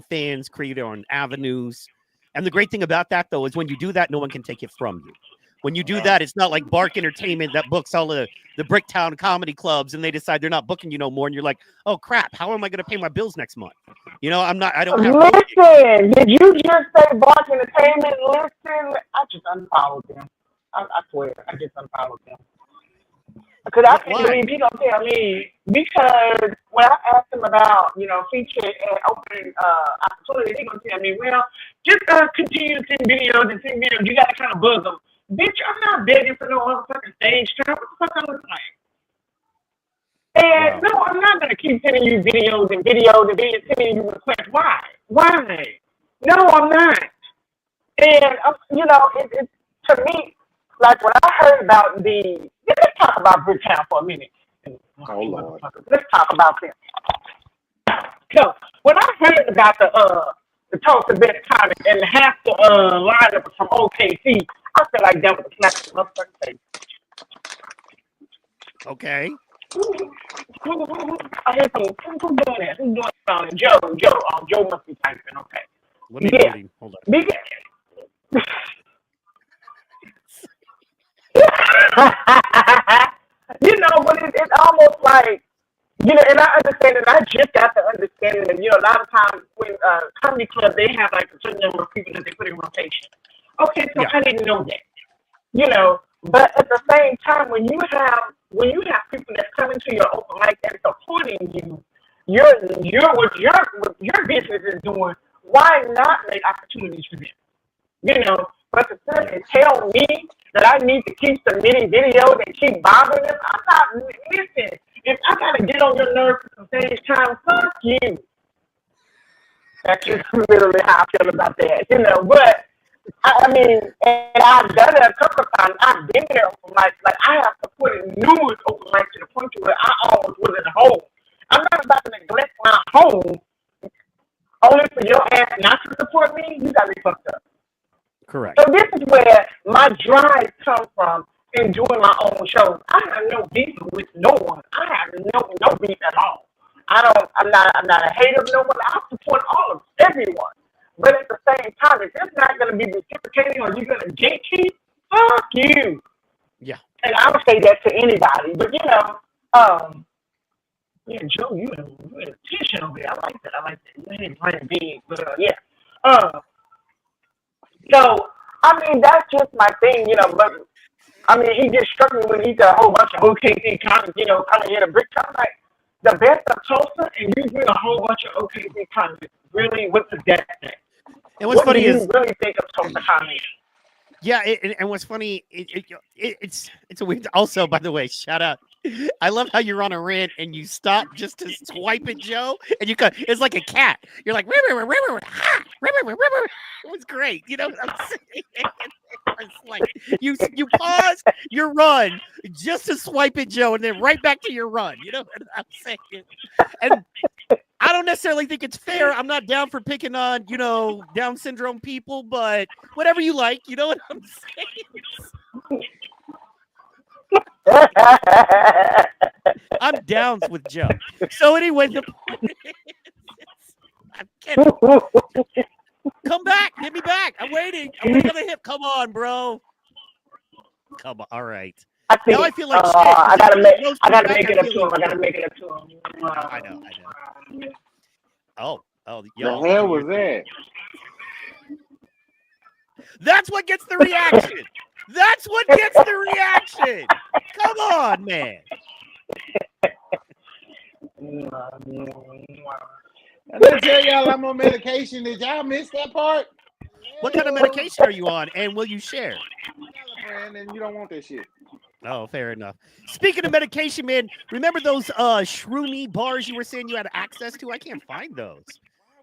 fans, create our own avenues. And the great thing about that, though, is when you do that, no one can take it from you. When you do that, it's not like Bark Entertainment that books all the Bricktown comedy clubs and they decide they're not booking you no more. And you're like, oh, crap, how am I going to pay my bills next month? I don't have. Listen, did you just say Bark Entertainment? Listen, I just unfollowed them. I swear, I just unfollowed them. Because I can't believe he's going to tell me, because when I asked him about, feature and open opportunity, he's going to tell me, well, just continue to send videos and send videos. You got to kind of buzz them. Bitch, I'm not begging for no motherfucking stage show. What the fuck I look like? And no, I'm not going to keep sending you videos and sending you requests. Why? No, I'm not. And, it's to me, like when I heard about let's talk about Bricktown for a minute. Oh, Lord. Let's talk about them. So when I heard about the the Tulsa best comic and half the lineup from OKC. I feel like that was a slap in the motherfucking face. Okay. I hear some who's doing that? Who's doing something? Joe must be typing. Okay. Let me mute him. Hold on. You know, but it's almost like, you know, and I understand it. I just got to understand it. You know, a lot of times when comedy club, they have like a certain number of people that they put in rotation. Okay, so I didn't know that. You know, but at the same time, when you have people that come into your open mic and supporting you, what your business is doing, why not make opportunities for them? You know, but to sit and tell me that I need to keep submitting videos and keep bothering them, I'm not listening. If I gotta get on your nerves at the same time, fuck you. That's just literally how I feel about that, you know. But I mean, and I've done it a couple of times. I've been there open mics. Like I have supported numerous open mics to the point to where I almost was at home. I'm not about to neglect my home only for your ass not to support me. You got me fucked up. Correct. So this is where my drive comes from in doing my own shows. I have no beef with no one. I have no beef at all. I'm not a hater of no one. I support all of everyone. But at the same time, if it's not going to be reciprocating or you're going to gatekeep, fuck you. Yeah. And I would say that to anybody. But, you know, yeah, Joe, you had attention over there. I like that. You ain't playing big, but, yeah. So, I mean, that's just my thing, you know, but, I mean, he just struck me when he said a whole bunch of OKC comics, you know, coming here to brick. I'm like, the best of Tulsa, and you bring a whole bunch of OKC comics. Really, what's the death thing? And what's funny is, you really think of Tulsa comics? Yeah, and what's funny, it's a weird. Also, by the way, shout out. I love how you're on a rant and you stop just to swipe at Joe, and you cut. It's like a cat. You're like, it was great. You know what I'm saying? It's like you pause your run just to swipe at Joe, and then right back to your run. You know what I'm saying? And I don't necessarily think it's fair. I'm not down for picking on, you know, Down syndrome people, but whatever you like, you know what I'm saying? I'm down with Joe. So anyway, the point is, I'm kidding. Come back, hit me back. I'm waiting on the hip. Come on, bro. Come on. All right. Now I feel like shit. I gotta make it up to him. I gotta make it up to him. I know. Oh, yo. The hell was that? That's what gets the reaction. That's what gets the reaction. Come on, man. I didn't tell y'all I'm on medication. Did y'all miss that part? What kind of medication are you on, and will you share? And you don't want that shit. Oh, fair enough. Speaking of medication, man, remember those shroomy bars you were saying you had access to? I can't find those.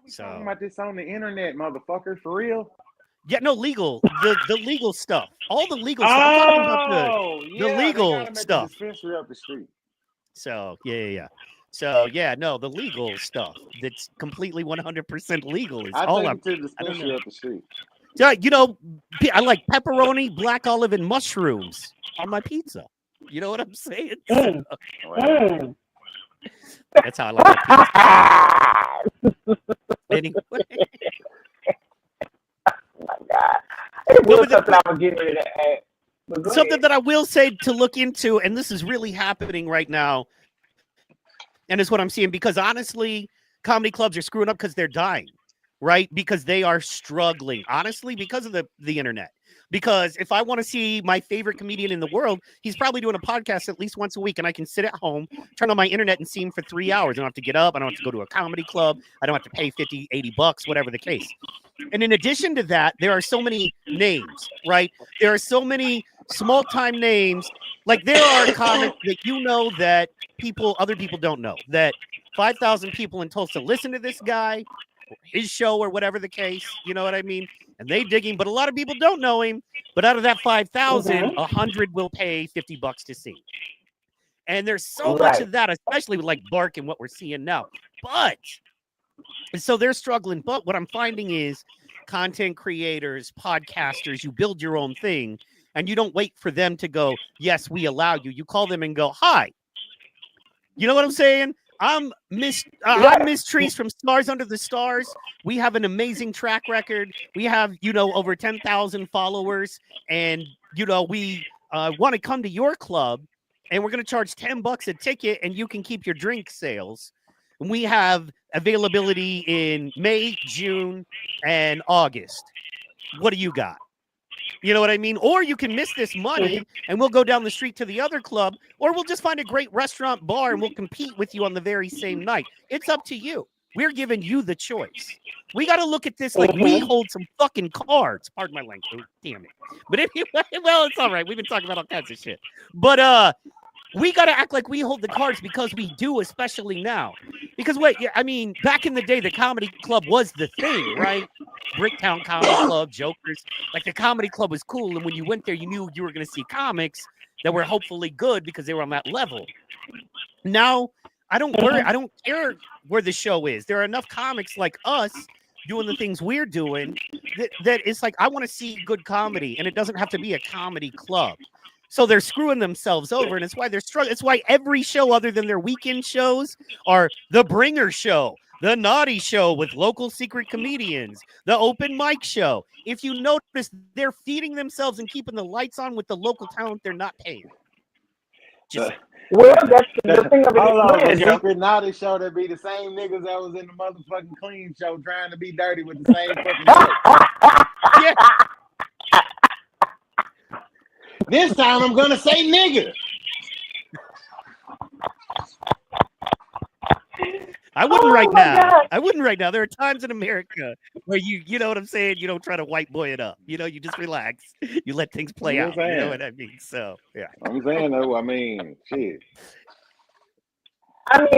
So talking about this on the internet, motherfucker, for real? Yeah, no, legal. The legal stuff. All the legal stuff. I'm talking about the legal stuff. The dispensary up the street. So yeah. So yeah, no, the legal stuff that's completely 100% legal is all I'm. To the dispensary up the street. Yeah, you know, I like pepperoni, black olive, and mushrooms on my pizza. You know what I'm saying? That's how I like my pizza. Anyway. Oh my God. It was something I was getting ready to add. Something that I will say to look into, and this is really happening right now, and it's what I'm seeing, because honestly, comedy clubs are screwing up because they're dying, right? Because they are struggling, honestly, because of the internet. Because if I want to see my favorite comedian in the world, he's probably doing a podcast at least once a week, and I can sit at home, turn on my internet, and see him for 3 hours. I don't have to get up. I don't have to go to a comedy club. I don't have to pay $50, $80, whatever the case. And in addition to that, there are so many names, right? There are so many small-time names. Like, there are comics that you know that other people don't know. That 5,000 people in Tulsa listen to this guy, or his show, or whatever the case. You know what I mean? And they dig him, but a lot of people don't know him. But out of that 5,000, 100 will pay $50 to see. And there's so much of that, especially with like Bark and what we're seeing now. But So they're struggling. But what I'm finding is content creators, podcasters, you build your own thing and you don't wait for them to go, yes, we allow you. You call them and go, hi. You know what I'm saying? I'm Miss Trees from Stars Under the Stars. We have an amazing track record. We have, over 10,000 followers. And, we want to come to your club and we're going to charge $10 a ticket and you can keep your drink sales. And we have availability in May, June, and August. What do you got? You know what I mean? Or you can miss this money and we'll go down the street to the other club, or we'll just find a great restaurant bar and we'll compete with you on the very same night. It's up to you. We're giving you the choice. We got to look at this like we hold some fucking cards. Pardon my language. Oh, damn it. But well, it's all right. We've been talking about all kinds of shit. But we got to act like we hold the cards because we do, especially now. Because back in the day, the comedy club was the thing, right? Bricktown Comedy Club, Jokers. Like the comedy club was cool. And when you went there, you knew you were going to see comics that were hopefully good because they were on that level. Now, I don't care where the show is. There are enough comics like us doing the things we're doing that it's like, I want to see good comedy. And it doesn't have to be a comedy club. So they're screwing themselves over, and it's why they're struggling. It's why every show other than their weekend shows are the Bringer Show, the Naughty Show with local secret comedians, the Open Mic Show. If you notice, they're feeding themselves and keeping the lights on with the local talent they're not paying. Well, that's the thing of it. Hold on, the secret Naughty Show that be the same niggas that was in the motherfucking Clean Show trying to be dirty with the same fucking joke. Yeah. This time I'm gonna say nigga. I wouldn't right now. God. I wouldn't right now. There are times in America where you know what I'm saying? You don't try to white boy it up. You just relax. You let things play out. You know what I mean? So, yeah. I'm saying, though, shit.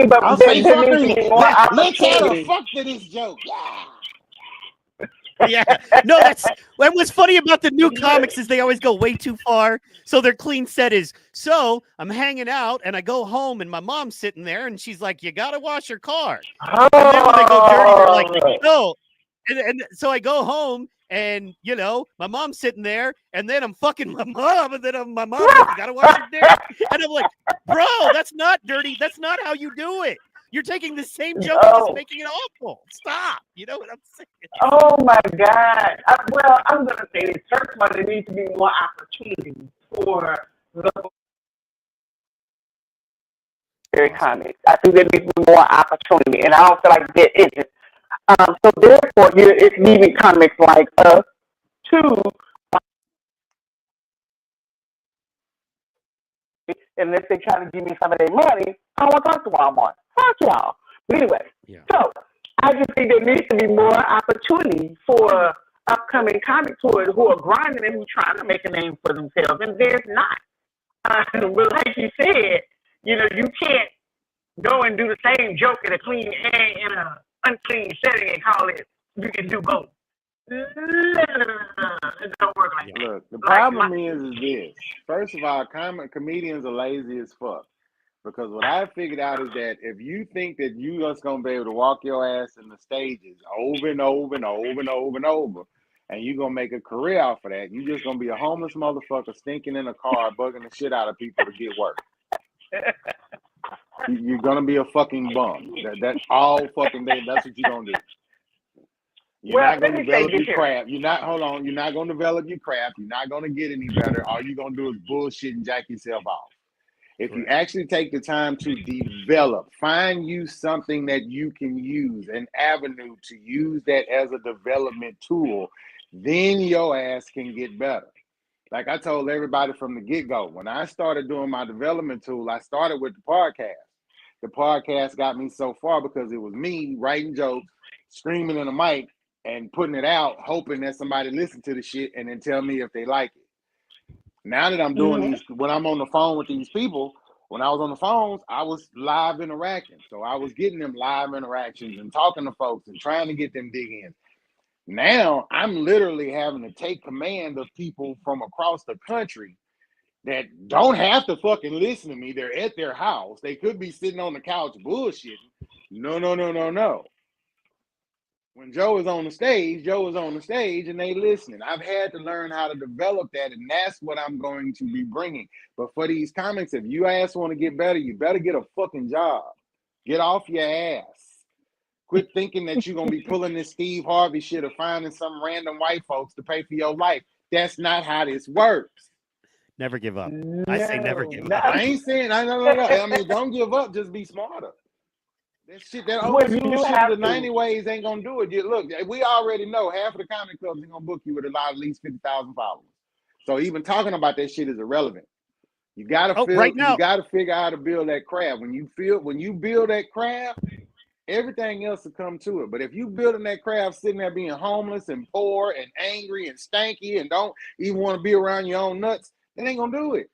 But I'll say something. Let's have a fuck to this joke. Yeah. Yeah, no, what's funny about the new comics is they always go way too far. So their clean set is, so I'm hanging out and I go home and my mom's sitting there and she's like, you got to wash your car. And then when they go dirty, they're like, no. And so I go home and, my mom's sitting there and then I'm fucking my mom and then my mom's like, you got to wash your dick. And I'm like, bro, that's not dirty. That's not how you do it. You're taking the same joke and just making it awful. Stop. You know what I'm saying? Oh, my God. I'm going to say this. First of all, there needs to be more opportunities for local comics. I think there needs to be more opportunity, and I don't feel like there isn't. So, therefore, it's leaving comics like us to, unless they try to give me some of their money, I don't want to talk to Walmart. Fuck y'all. But anyway, So I just think there needs to be more opportunity for upcoming comics who are grinding and who are trying to make a name for themselves, and there's not. But like you said, you can't go and do the same joke in a clean and in an unclean setting and call it you can do both. It don't work like that. Look, the problem is this. First of all, comedians are lazy as fuck. Because what I figured out is that if you think that you're just going to be able to walk your ass in the stages over and over and over and over and over, and you're going to make a career off of that, you're just going to be a homeless motherfucker stinking in a car, bugging the shit out of people to get work. You're going to be a fucking bum. That's all fucking day. That's what you're going to do. You're not going to develop your craft. You're not going to develop your craft. You're not going to get any better. All you're going to do is bullshit and jack yourself off. If you actually take the time to develop, find you something that you can use, an avenue to use that as a development tool, then your ass can get better. Like I told everybody from the get-go, when I started doing my development tool, I started with the podcast. The podcast got me so far because it was me writing jokes, screaming in a mic, and putting it out, hoping that somebody listened to the shit and then tell me if they like it. Now that I'm doing these, when I'm on the phone with these people, when I was on the phones, I was live interacting. So I was getting them live interactions and talking to folks and trying to get them dig in. Now I'm literally having to take command of people from across the country that don't have to fucking listen to me. They're at their house. They could be sitting on the couch bullshitting. No. When Joe is on the stage, and they listening. I've had to learn how to develop that, and that's what I'm going to be bringing. But for these comics, if you ass want to get better, you better get a fucking job. Get off your ass. Quit thinking that you're going to be pulling this Steve Harvey shit or finding some random white folks to pay for your life. That's not how this works. Never give up. I say never give up. I ain't saying, no. I mean, don't give up. Just be smarter. That shit, that old school shit, the 90 ways ain't going to do it. Look, we already know half of the comedy clubs are going to book you with at least 50,000 followers. So even talking about that shit is irrelevant. You got to you got to figure out how to build that craft. When you build that craft, everything else will come to it. But if you building that craft sitting there being homeless and poor and angry and stanky and don't even want to be around your own nuts, that ain't going to do it.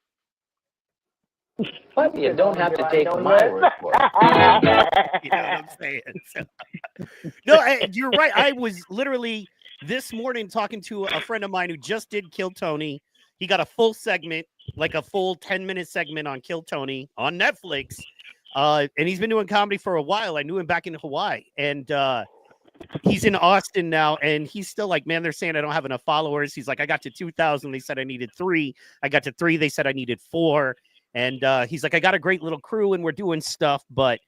But you don't have to take my word for it. You know what I'm saying? So, no, you're right. I was literally this morning talking to a friend of mine who just did Kill Tony. He got a full segment, like a full 10-minute segment on Kill Tony on Netflix. And he's been doing comedy for a while. I knew him back in Hawaii. And he's in Austin now. And he's still like, man, they're saying I don't have enough followers. He's like, I got to 2,000. They said I needed 3. I got to 3. They said I needed 4. And he's like, I got a great little crew and we're doing stuff. But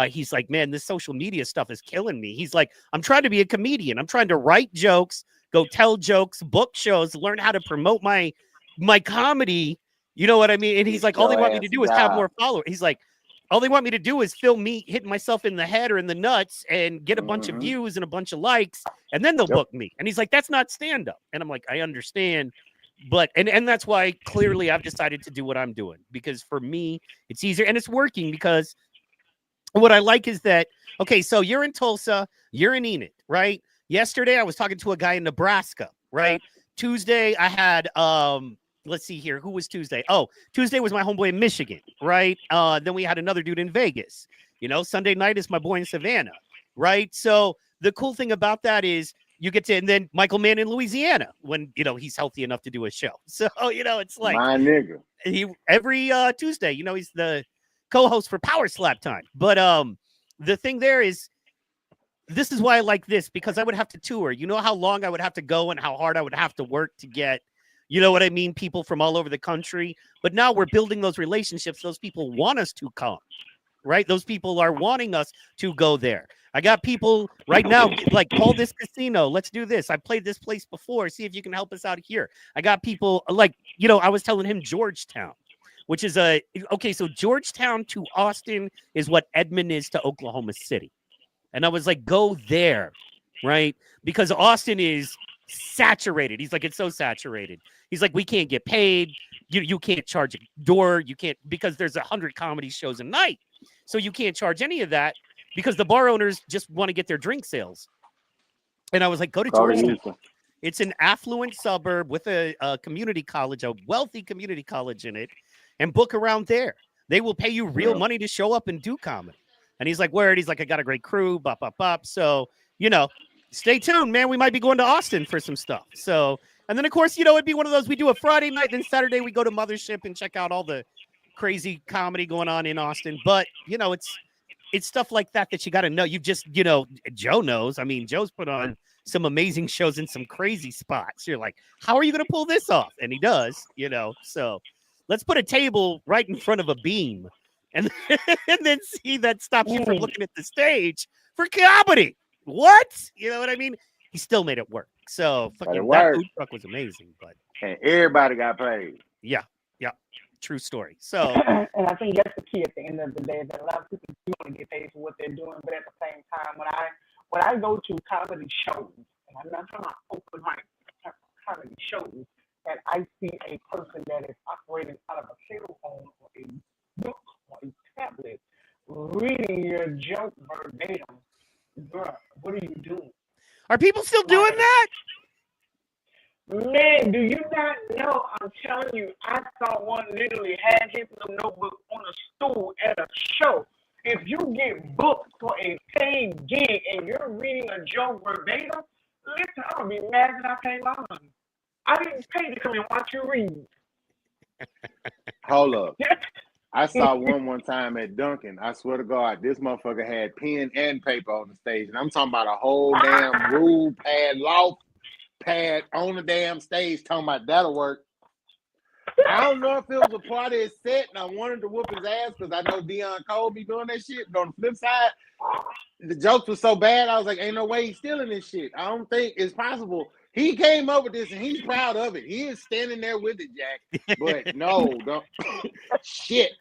he's like, man, this social media stuff is killing me. He's like, I'm trying to be a comedian. I'm trying to write jokes, go tell jokes, book shows, learn how to promote my comedy. You know what I mean? And he's like, all they want me to do is have more followers. He's like, all they want me to do is film me hitting myself in the head or in the nuts and get a bunch of views and a bunch of likes. And then they'll book me. And he's like, that's not stand up. And I'm like, I understand. But and that's why clearly I've decided to do what I'm doing, because for me, it's easier and it's working. Because what I like is that, okay, so you're in Tulsa, you're in Enid, right? Yesterday, I was talking to a guy in Nebraska, right? Tuesday, I had, let's see here. Who was Tuesday? Oh, Tuesday was my homeboy in Michigan, right? Then we had another dude in Vegas. You know, Sunday night is my boy in Savannah, right? So the cool thing about that is you get to, and then Michael Mann in Louisiana when, you know, he's healthy enough to do a show. So, you know, it's like my nigga. He every Tuesday, you know, he's the co-host for Power Slap Time. But the thing there is, this is why I like this, because I would have to tour. You know how long I would have to go and how hard I would have to work to get, you know what I mean, people from all over the country. But now we're building those relationships. Those people want us to come, right? Those people are wanting us to go there. I got people right now, like, call this casino. Let's do this. I played this place before. See if you can help us out here. I got people like, you know, I was telling him Georgetown, which is okay, so Georgetown to Austin is what Edmond is to Oklahoma City. And I was like, go there, right? Because Austin is saturated. He's like, it's so saturated. He's like, we can't get paid. You can't charge a door. You can't, because there's 100 comedy shows a night. So you can't charge any of that because the bar owners just want to get their drink sales. And I was like, go to Georgetown. It's an affluent suburb with a community college, a wealthy community college in it, and book around there. They will pay you real money to show up and do comedy. And he's like, word. He's like, I got a great crew, bop, bop, bop. So, you know, stay tuned, man. We might be going to Austin for some stuff. So, and then, of course, you know, it'd be one of those, we do a Friday night, then Saturday we go to Mothership and check out all the crazy comedy going on in Austin. But, you know, it's stuff like that you got to know. You just, you know, Joe knows. I mean, Joe's put on some amazing shows in some crazy spots. You're like, how are you going to pull this off? And he does, you know. So let's put a table right in front of a beam and then see that stops you from looking at the stage for comedy. What? You know what I mean? He still made it work. So fucking that food truck was amazing. But and everybody got paid. Yeah. True story. So, and I think that's the key at the end of the day, that a lot of people do want to get paid for what they're doing, but at the same time, when I go to comedy shows, and I'm not talking about open mic comedy shows, that I see a person that is operating out of a cell phone or a book or a tablet, reading your joke verbatim, bruh, what are you doing? Are people still doing that? Man, do you not know? I'm telling you, I saw one literally had his little notebook on a stool at a show. If you get booked for a paid gig and you're reading a joke verbatim, listen, I'm going to be mad that I paid my money. I didn't pay to come and watch you read. Hold up. I saw one time at Duncan. I swear to God, this motherfucker had pen and paper on the stage. And I'm talking about a whole damn rule pad, loft pad on the damn stage, talking about that'll work. I don't know if it was a part of his set and I wanted to whoop his ass because I know Deion Cole be doing that shit. But on the flip side, the jokes were so bad, I was like, ain't no way he's stealing this shit. I don't think it's possible. He came up with this and he's proud of it. He is standing there with it, Jack. But no, don't. Shit.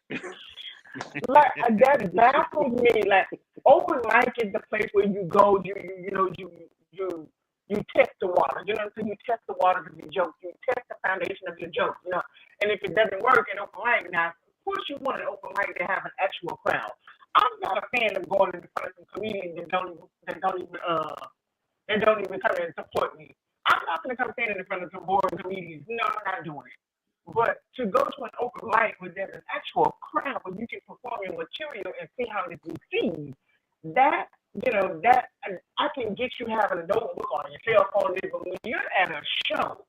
Like that baffles me. Like open mic is the place where you go, you test the water. You know what I'm saying? You test the water of your joke. You test the foundation of your joke. You know, and if it doesn't work in open mic, now of course you want an open mic to have an actual crowd. I'm not a fan of going in front of some comedians that don't even come in and support me. I'm not going to come stand in front of some boring comedians. No, I'm not doing it. But to go to an open mic where there's an actual crowd where you can perform your material and see how it's received, that I can get you having a notebook on your cell phone. But when you're at a show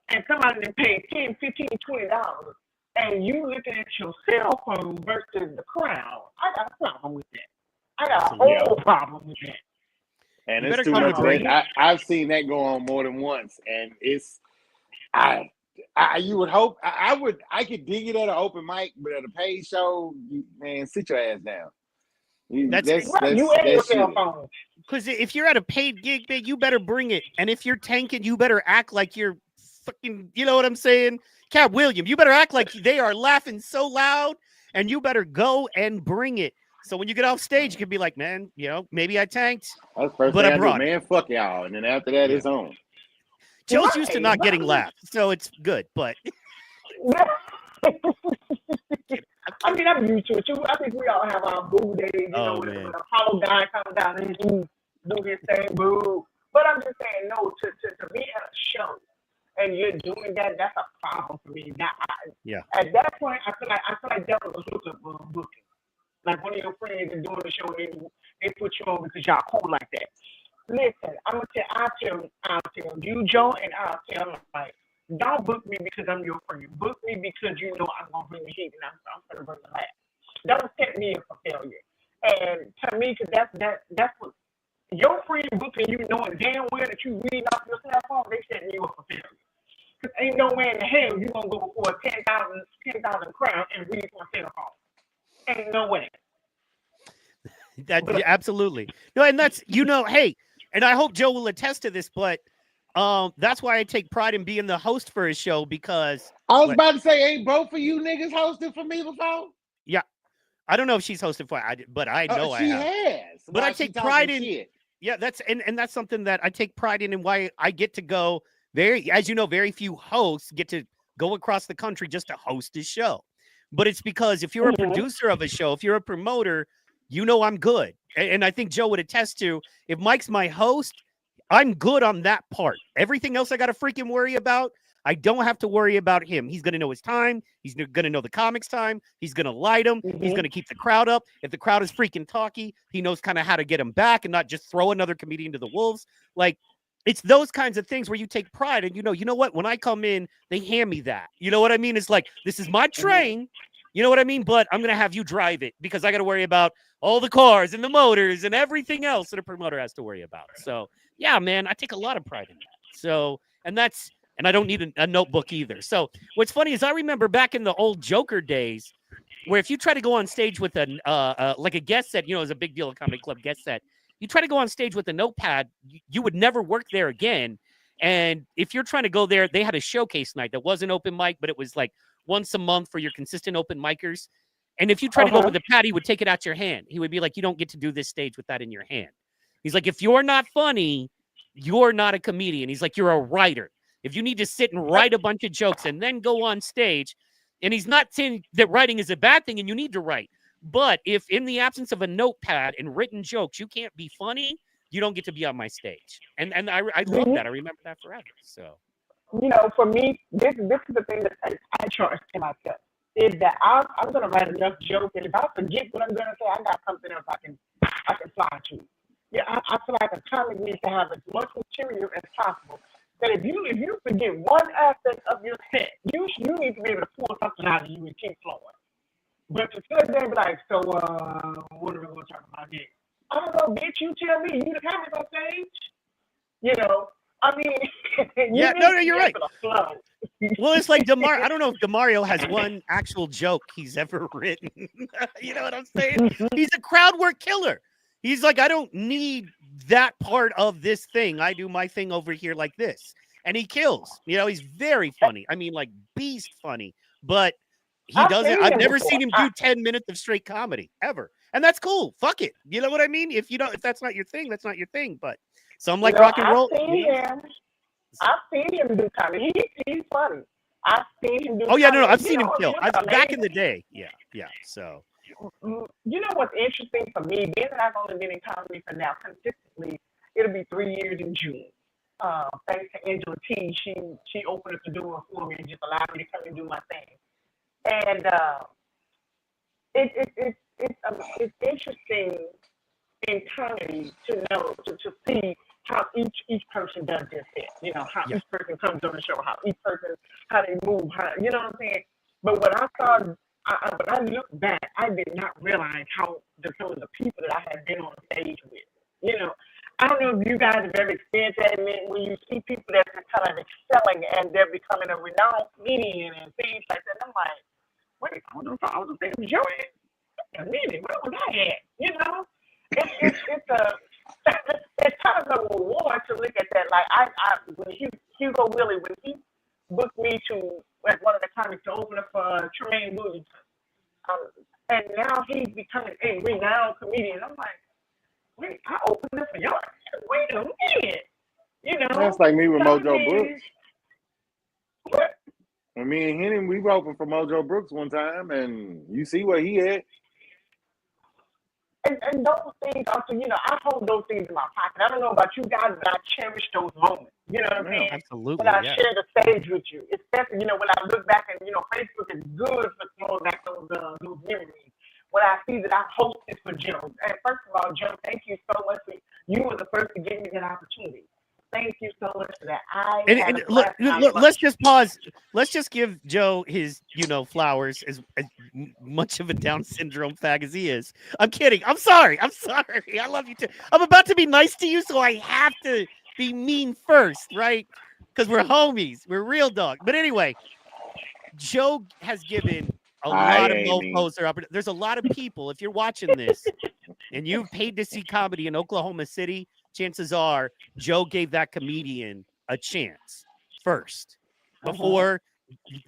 and somebody that paid $10, $15, $20, and you looking at your cell phone versus the crowd, I got a problem with that. I got a whole problem with that. And it's too much. I've seen that go on more than once, and it's you would hope I could dig it at an open mic, but at a paid show, man, sit your ass down. That's your cell phone. Because if you're at a paid gig, man, you better bring it. And if you're tanking, you better act like you're fucking. You know what I'm saying? Cat William, you better act like they are laughing so loud, and you better go and bring it. So when you get off stage, you can be like, man, maybe I tanked, that's the first but thing I brought it. Man, fuck y'all. And then after that, it's on. Joe's used to not getting laughed, so it's good, but... I mean, I'm used to it, too. I think we all have our boo days, when a Apollo guy comes down and he do his thing, boo. But I'm just saying, no, to be at a show and you're doing that, that's a problem for me. Now, at that point, I feel like that was a booking. Like one of your friends is doing the show, and they put you on because y'all cool like that. Listen, I'll tell you, Joe, and I'll tell him, like, don't book me because I'm your friend. Book me because you know I'm going to bring the heat and I'm going to bring the laugh. Don't set me up for failure. And to me, because that's what your friend booking you knowing damn well that you reading off your cell phone, they setting you up for failure. Because ain't no way in the hell you're going to go before a 10,000 crowd and read from a cell phone. Ain't no way. Absolutely. No, and that's, hey, and I hope Joe will attest to this, but that's why I take pride in being the host for his show, because I was about to say, ain't both of you niggas hosted for me before? Yeah. I don't know if she's hosted for but I know she I have. has. But I take pride in shit. Yeah, that's something that I take pride in, and why I get to go as you know, very few hosts get to go across the country just to host his show. But it's because if you're a producer of a show, if you're a promoter, I'm good. And I think Joe would attest to, if Mike's my host, I'm good on that part. Everything else I got to freaking worry about, I don't have to worry about him. He's going to know his time. He's going to know the comics time. He's going to light them. He's going to keep the crowd up. If the crowd is freaking talky, he knows kind of how to get them back and not just throw another comedian to the wolves. Like, it's those kinds of things where you take pride and you know what? When I come in, they hand me that. You know what I mean? It's like, this is my train. You know what I mean? But I'm going to have you drive it because I got to worry about all the cars and the motors and everything else that a promoter has to worry about. So, yeah, man, I take a lot of pride in that. So, and I don't need a notebook either. So what's funny is I remember back in the old Joker days where if you try to go on stage with like a guest set, it was a big deal at Comedy Club guest set. You try to go on stage with a notepad, you would never work there again. And if you're trying to go there, they had a showcase night that wasn't open mic, but it was like once a month for your consistent open micers. And if you try to go with a pad, he would take it out your hand. He would be like, you don't get to do this stage with that in your hand. He's like, if you're not funny, you're not a comedian. He's like, you're a writer. If you need to sit and write a bunch of jokes and then go on stage, and he's not saying that writing is a bad thing and you need to write. But if in the absence of a notepad and written jokes, you can't be funny, you don't get to be on my stage. And I love that. I remember that forever. So, for me, this is the thing that I charge to myself, is that I'm going to write enough jokes, and if I forget what I'm going to say, I got something else I can fly to. Yeah, I feel like a comic needs to have as much material as possible. That if you forget one aspect of your set, you need to be able to pull something out of you and keep flowing. But to sit there and be like, so what are we going to talk about here? I don't know, bitch. You tell me. You the comic on stage. You know. I mean, Yeah, no, you're right. Flow. Well, it's like I don't know if DeMario has one actual joke he's ever written. You know what I'm saying? He's a crowd work killer. He's like, I don't need that part of this thing. I do my thing over here like this. And he kills. You know, he's very funny. I mean, like beast funny. But he doesn't. I've never seen him do 10 minutes of straight comedy ever. And that's cool. Fuck it. You know what I mean? If that's not your thing, that's not your thing. But some like rock and roll. I've seen him do comedy. He's funny. I've seen him do. Oh yeah, no, I've seen him kill. Back in the day, yeah. So, you know what's interesting for me? Being that I've only been in comedy for now consistently, it'll be 3 years in June. Thanks to Angela T, she opened up the door for me and just allowed me to come and do my thing. And it's interesting in comedy to know to see how each person does their set, you know, how each person comes on the show, how each person, how they move, you know what I'm saying? But when I saw, when I look back, I did not realize how some of the people that I had been on stage with, you know. I don't know if you guys have ever experienced that when you see people that are kind of excelling and they're becoming a renowned comedian and things like that. I'm like, wait, I don't know if I was thinking, Joey, a minute, where was I at? You know, it's kind of a reward to look at that. Like when Hugo Willie, when he booked me to as one of the comics to open up for Tremaine Williams, and now he's becoming a renowned comedian. I'm like, wait, I opened up for y'all. Wait a minute, you know. That's like me with Mojo Brooks. What? When me and Henry, we were open for Mojo Brooks one time, and you see what he had. And those things also, you know, I hold those things in my pocket. I don't know about you guys, but I cherish those moments. You know what I'm saying? Absolutely. When I share the stage with you, especially, you know, when I look back and, you know, Facebook is good for throwing back those memories. When I see that I hosted for Joe. And first of all, Joe, thank you so much. You were the first to give me that opportunity. Thank you so much for that. And look, let's just pause. Let's just give Joe his, you know, flowers as much of a Down syndrome fag as he is. I'm kidding. I'm sorry. I love you too. I'm about to be nice to you, so I have to be mean first, right? Because we're homies. We're real dog. But anyway, Joe has given a lot of mofos. There's a lot of people, if you're watching this and you've paid to see comedy in Oklahoma City, chances are Joe gave that comedian a chance first before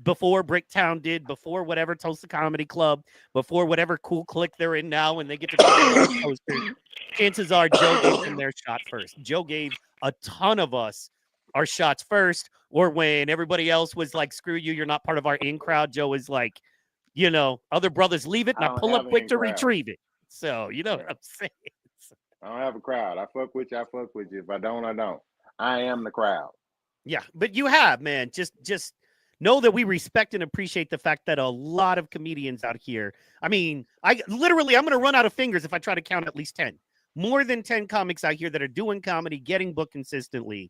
Bricktown did, before whatever Tulsa Comedy Club, before whatever cool clique they're in now when they get to posters. Chances are Joe gave them their shot first. Joe gave a ton of us our shots first, or when everybody else was like, screw you, you're not part of our in crowd, Joe was like, you know, other brothers leave it and I pull up quick to retrieve it. So you know what I'm saying? I don't have a crowd. I fuck with you. If I don't, I don't. I am the crowd. Yeah, but you have, man. Just know that we respect and appreciate the fact that a lot of comedians out here. I mean, I'm going to run out of fingers if I try to count at least 10. More than 10 comics out here that are doing comedy, getting booked consistently.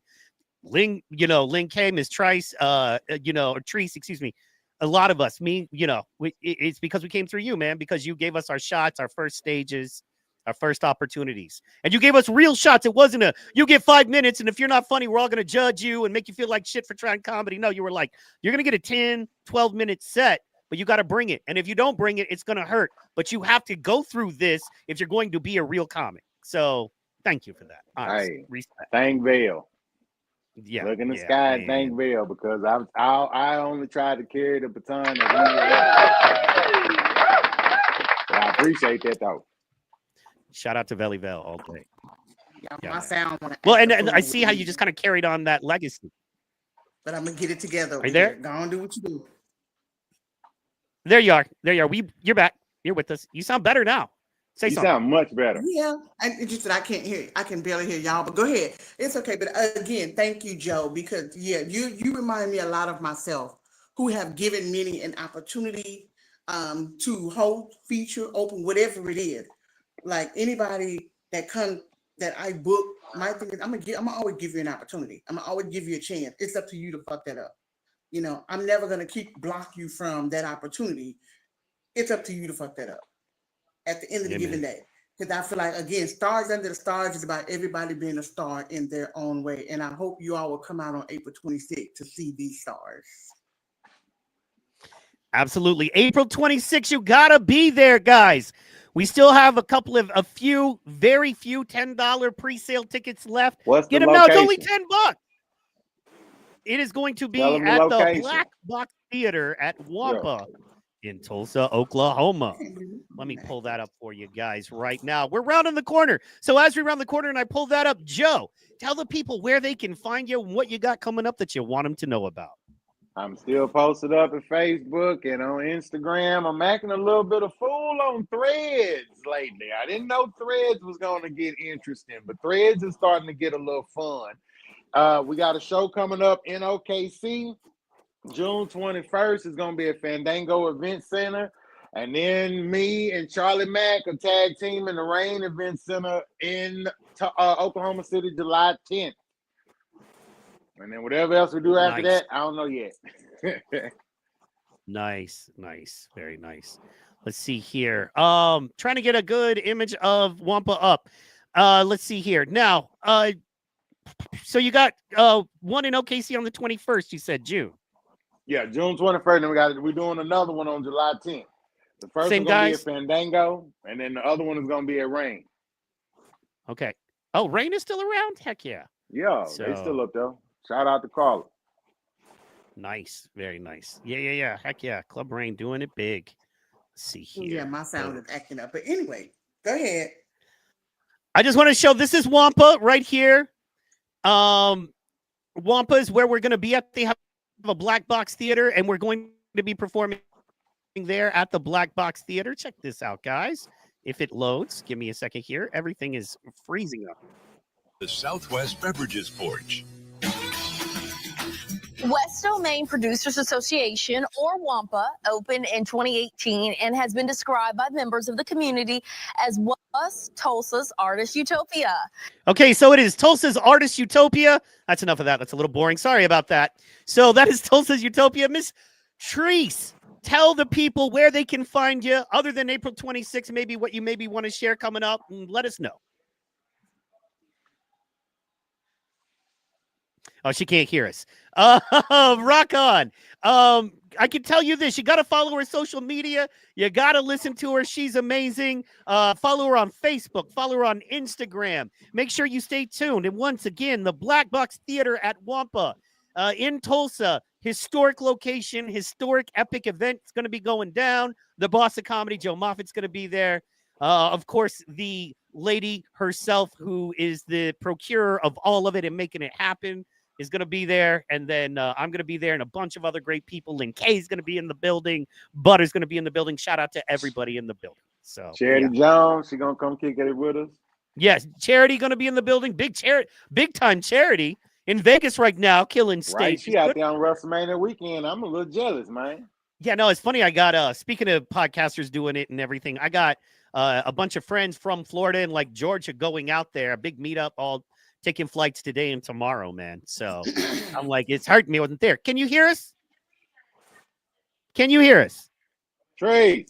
Lynn K, Miss Trice, or Treese, excuse me. A lot of us, it's because we came through you, man, because you gave us our shots, our first stages, our first opportunities. And you gave us real shots. It wasn't you get 5 minutes, and if you're not funny, we're all going to judge you and make you feel like shit for trying comedy. No, you were like, you're going to get a 10, 12-minute set, but you got to bring it. And if you don't bring it, it's going to hurt. But you have to go through this if you're going to be a real comic. So thank you for that. Honestly. Hey, respect. Thank Vail. Yeah. Look in the sky and thank Vail, because I only tried to carry the baton. I appreciate that, though. Shout out to Valley Vale all day. Yeah, my sound. Well, and I see how you just kind of carried on that legacy. But I'm gonna get it together. Are you there? Go on, do what you do. There you are. You're back. You're with us. You sound better now. Say something. You sound much better. Yeah, it's just that I can't hear. I can barely hear y'all. But go ahead. It's okay. But again, thank you, Joe, because you remind me a lot of myself, who have given many an opportunity to hold, feature, open, whatever it is. Like anybody that I book, my thing is I'm gonna always give you an opportunity. I'm gonna always give you a chance. It's up to you to fuck that up. You know, I'm never gonna block you from that opportunity. it's up to you to fuck that up at the end of the Amen. given day. Because I feel like, again, Stars Under the Stars is about everybody being a star in their own way. And I hope you all will come out on April 26th to see these stars. Absolutely. April 26th, you got to be there, guys. We still have a few, very few $10 pre-sale tickets left. What's Get the them now. It's only location? $10. It is going to Tell be 'em the at the location. Black Box Theater at Yeah. Wampa in Tulsa, Oklahoma. Let me pull that up for you guys right now. We're rounding the corner. So as we round the corner and I pull that up, Joe, tell the people where they can find you and what you got coming up that you want them to know about. I'm still posted up at Facebook and on Instagram. I'm acting a little bit of fool on Threads lately. I didn't know Threads was going to get interesting, but Threads is starting to get a little fun. We got a show coming up in OKC. June 21st is going to be at Fandango Event Center. And then me and Charlie Mack are tag team in the Rain Event Center in Oklahoma City, July 10th. And then whatever else we do after that, I don't know yet. Nice. Very nice. Let's see here. Trying to get a good image of Wampa up. Let's see here. Now, so you got one in OKC on the 21st, you said June. Yeah, June 21st, and we're doing another one on July 10th. The first one's going to be at Fandango, and then the other one is going to be at Rain. Okay. Oh, Rain is still around? Heck yeah. Yeah, they still up there. Shout out to Carla. Nice. Very nice. Yeah. Heck yeah. Club Rain doing it big. Let's see here. Yeah, my sound is acting up. But anyway, go ahead. I just want to show this is Wampa right here. Wampa is where we're going to be at. They have a Black Box Theater, and we're going to be performing there at the Black Box Theater. Check this out, guys. If it loads, give me a second here. Everything is freezing up. The Southwest Beverages Porch. West Domain Producers Association, or WAMPA, opened in 2018 and has been described by members of the community as was Tulsa's Artist Utopia. Okay, so it is Tulsa's Artist Utopia. That's enough of that. That's a little boring. Sorry about that. So that is Tulsa's Utopia. Miss Treese, tell the people where they can find you other than April 26th, maybe what you maybe want to share coming up, and let us know. Oh, she can't hear us. Rock on. I can tell you this. You got to follow her social media. You got to listen to her. She's amazing. Follow her on Facebook. Follow her on Instagram. Make sure you stay tuned. And once again, the Black Box Theater at Wampa in Tulsa. Historic location, historic epic event. It's going to be going down. The boss of comedy, Joe Moffat's going to be there. Of course, the lady herself, who is the procurer of all of it and making it happen, is going to be there. And then I'm going to be there, and a bunch of other great people. Lynn Kay's going to be in the building. Butter's going to be in the building. Shout out to everybody in the building. So Charity Jones, she going to come kick it with us. Yes, Charity going to be in the building. Big time Charity in Vegas right now, killing stage. Right, she out there on WrestleMania weekend. I'm a little jealous, man. Yeah, no, it's funny. I got speaking of podcasters doing it and everything, I got a bunch of friends from Florida and like Georgia going out there. A big meetup, all taking flights today and tomorrow, man. So I'm like, it's hurting me. I wasn't there. Can you hear us? Can you hear us? Trace.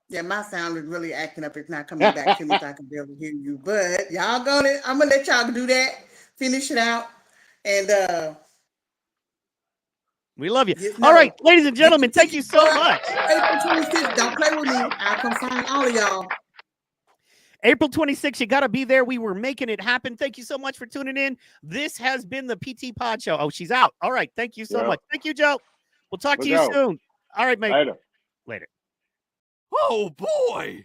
Yeah, my sound is really acting up. It's not coming back to me, so I can barely hear you. But y'all I'm gonna let y'all do that. Finish it out, and we love you. All right, ladies and gentlemen, thank you so much. April 26th, don't play with me. I'll come find all of y'all. April 26th, you got to be there. We were making it happen. Thank you so much for tuning in. This has been the Ptpod Show. Oh, she's out. All right. Thank you so much. Thank you, Joe. We'll talk to you soon. All right, mate. Later. Later. Oh, boy.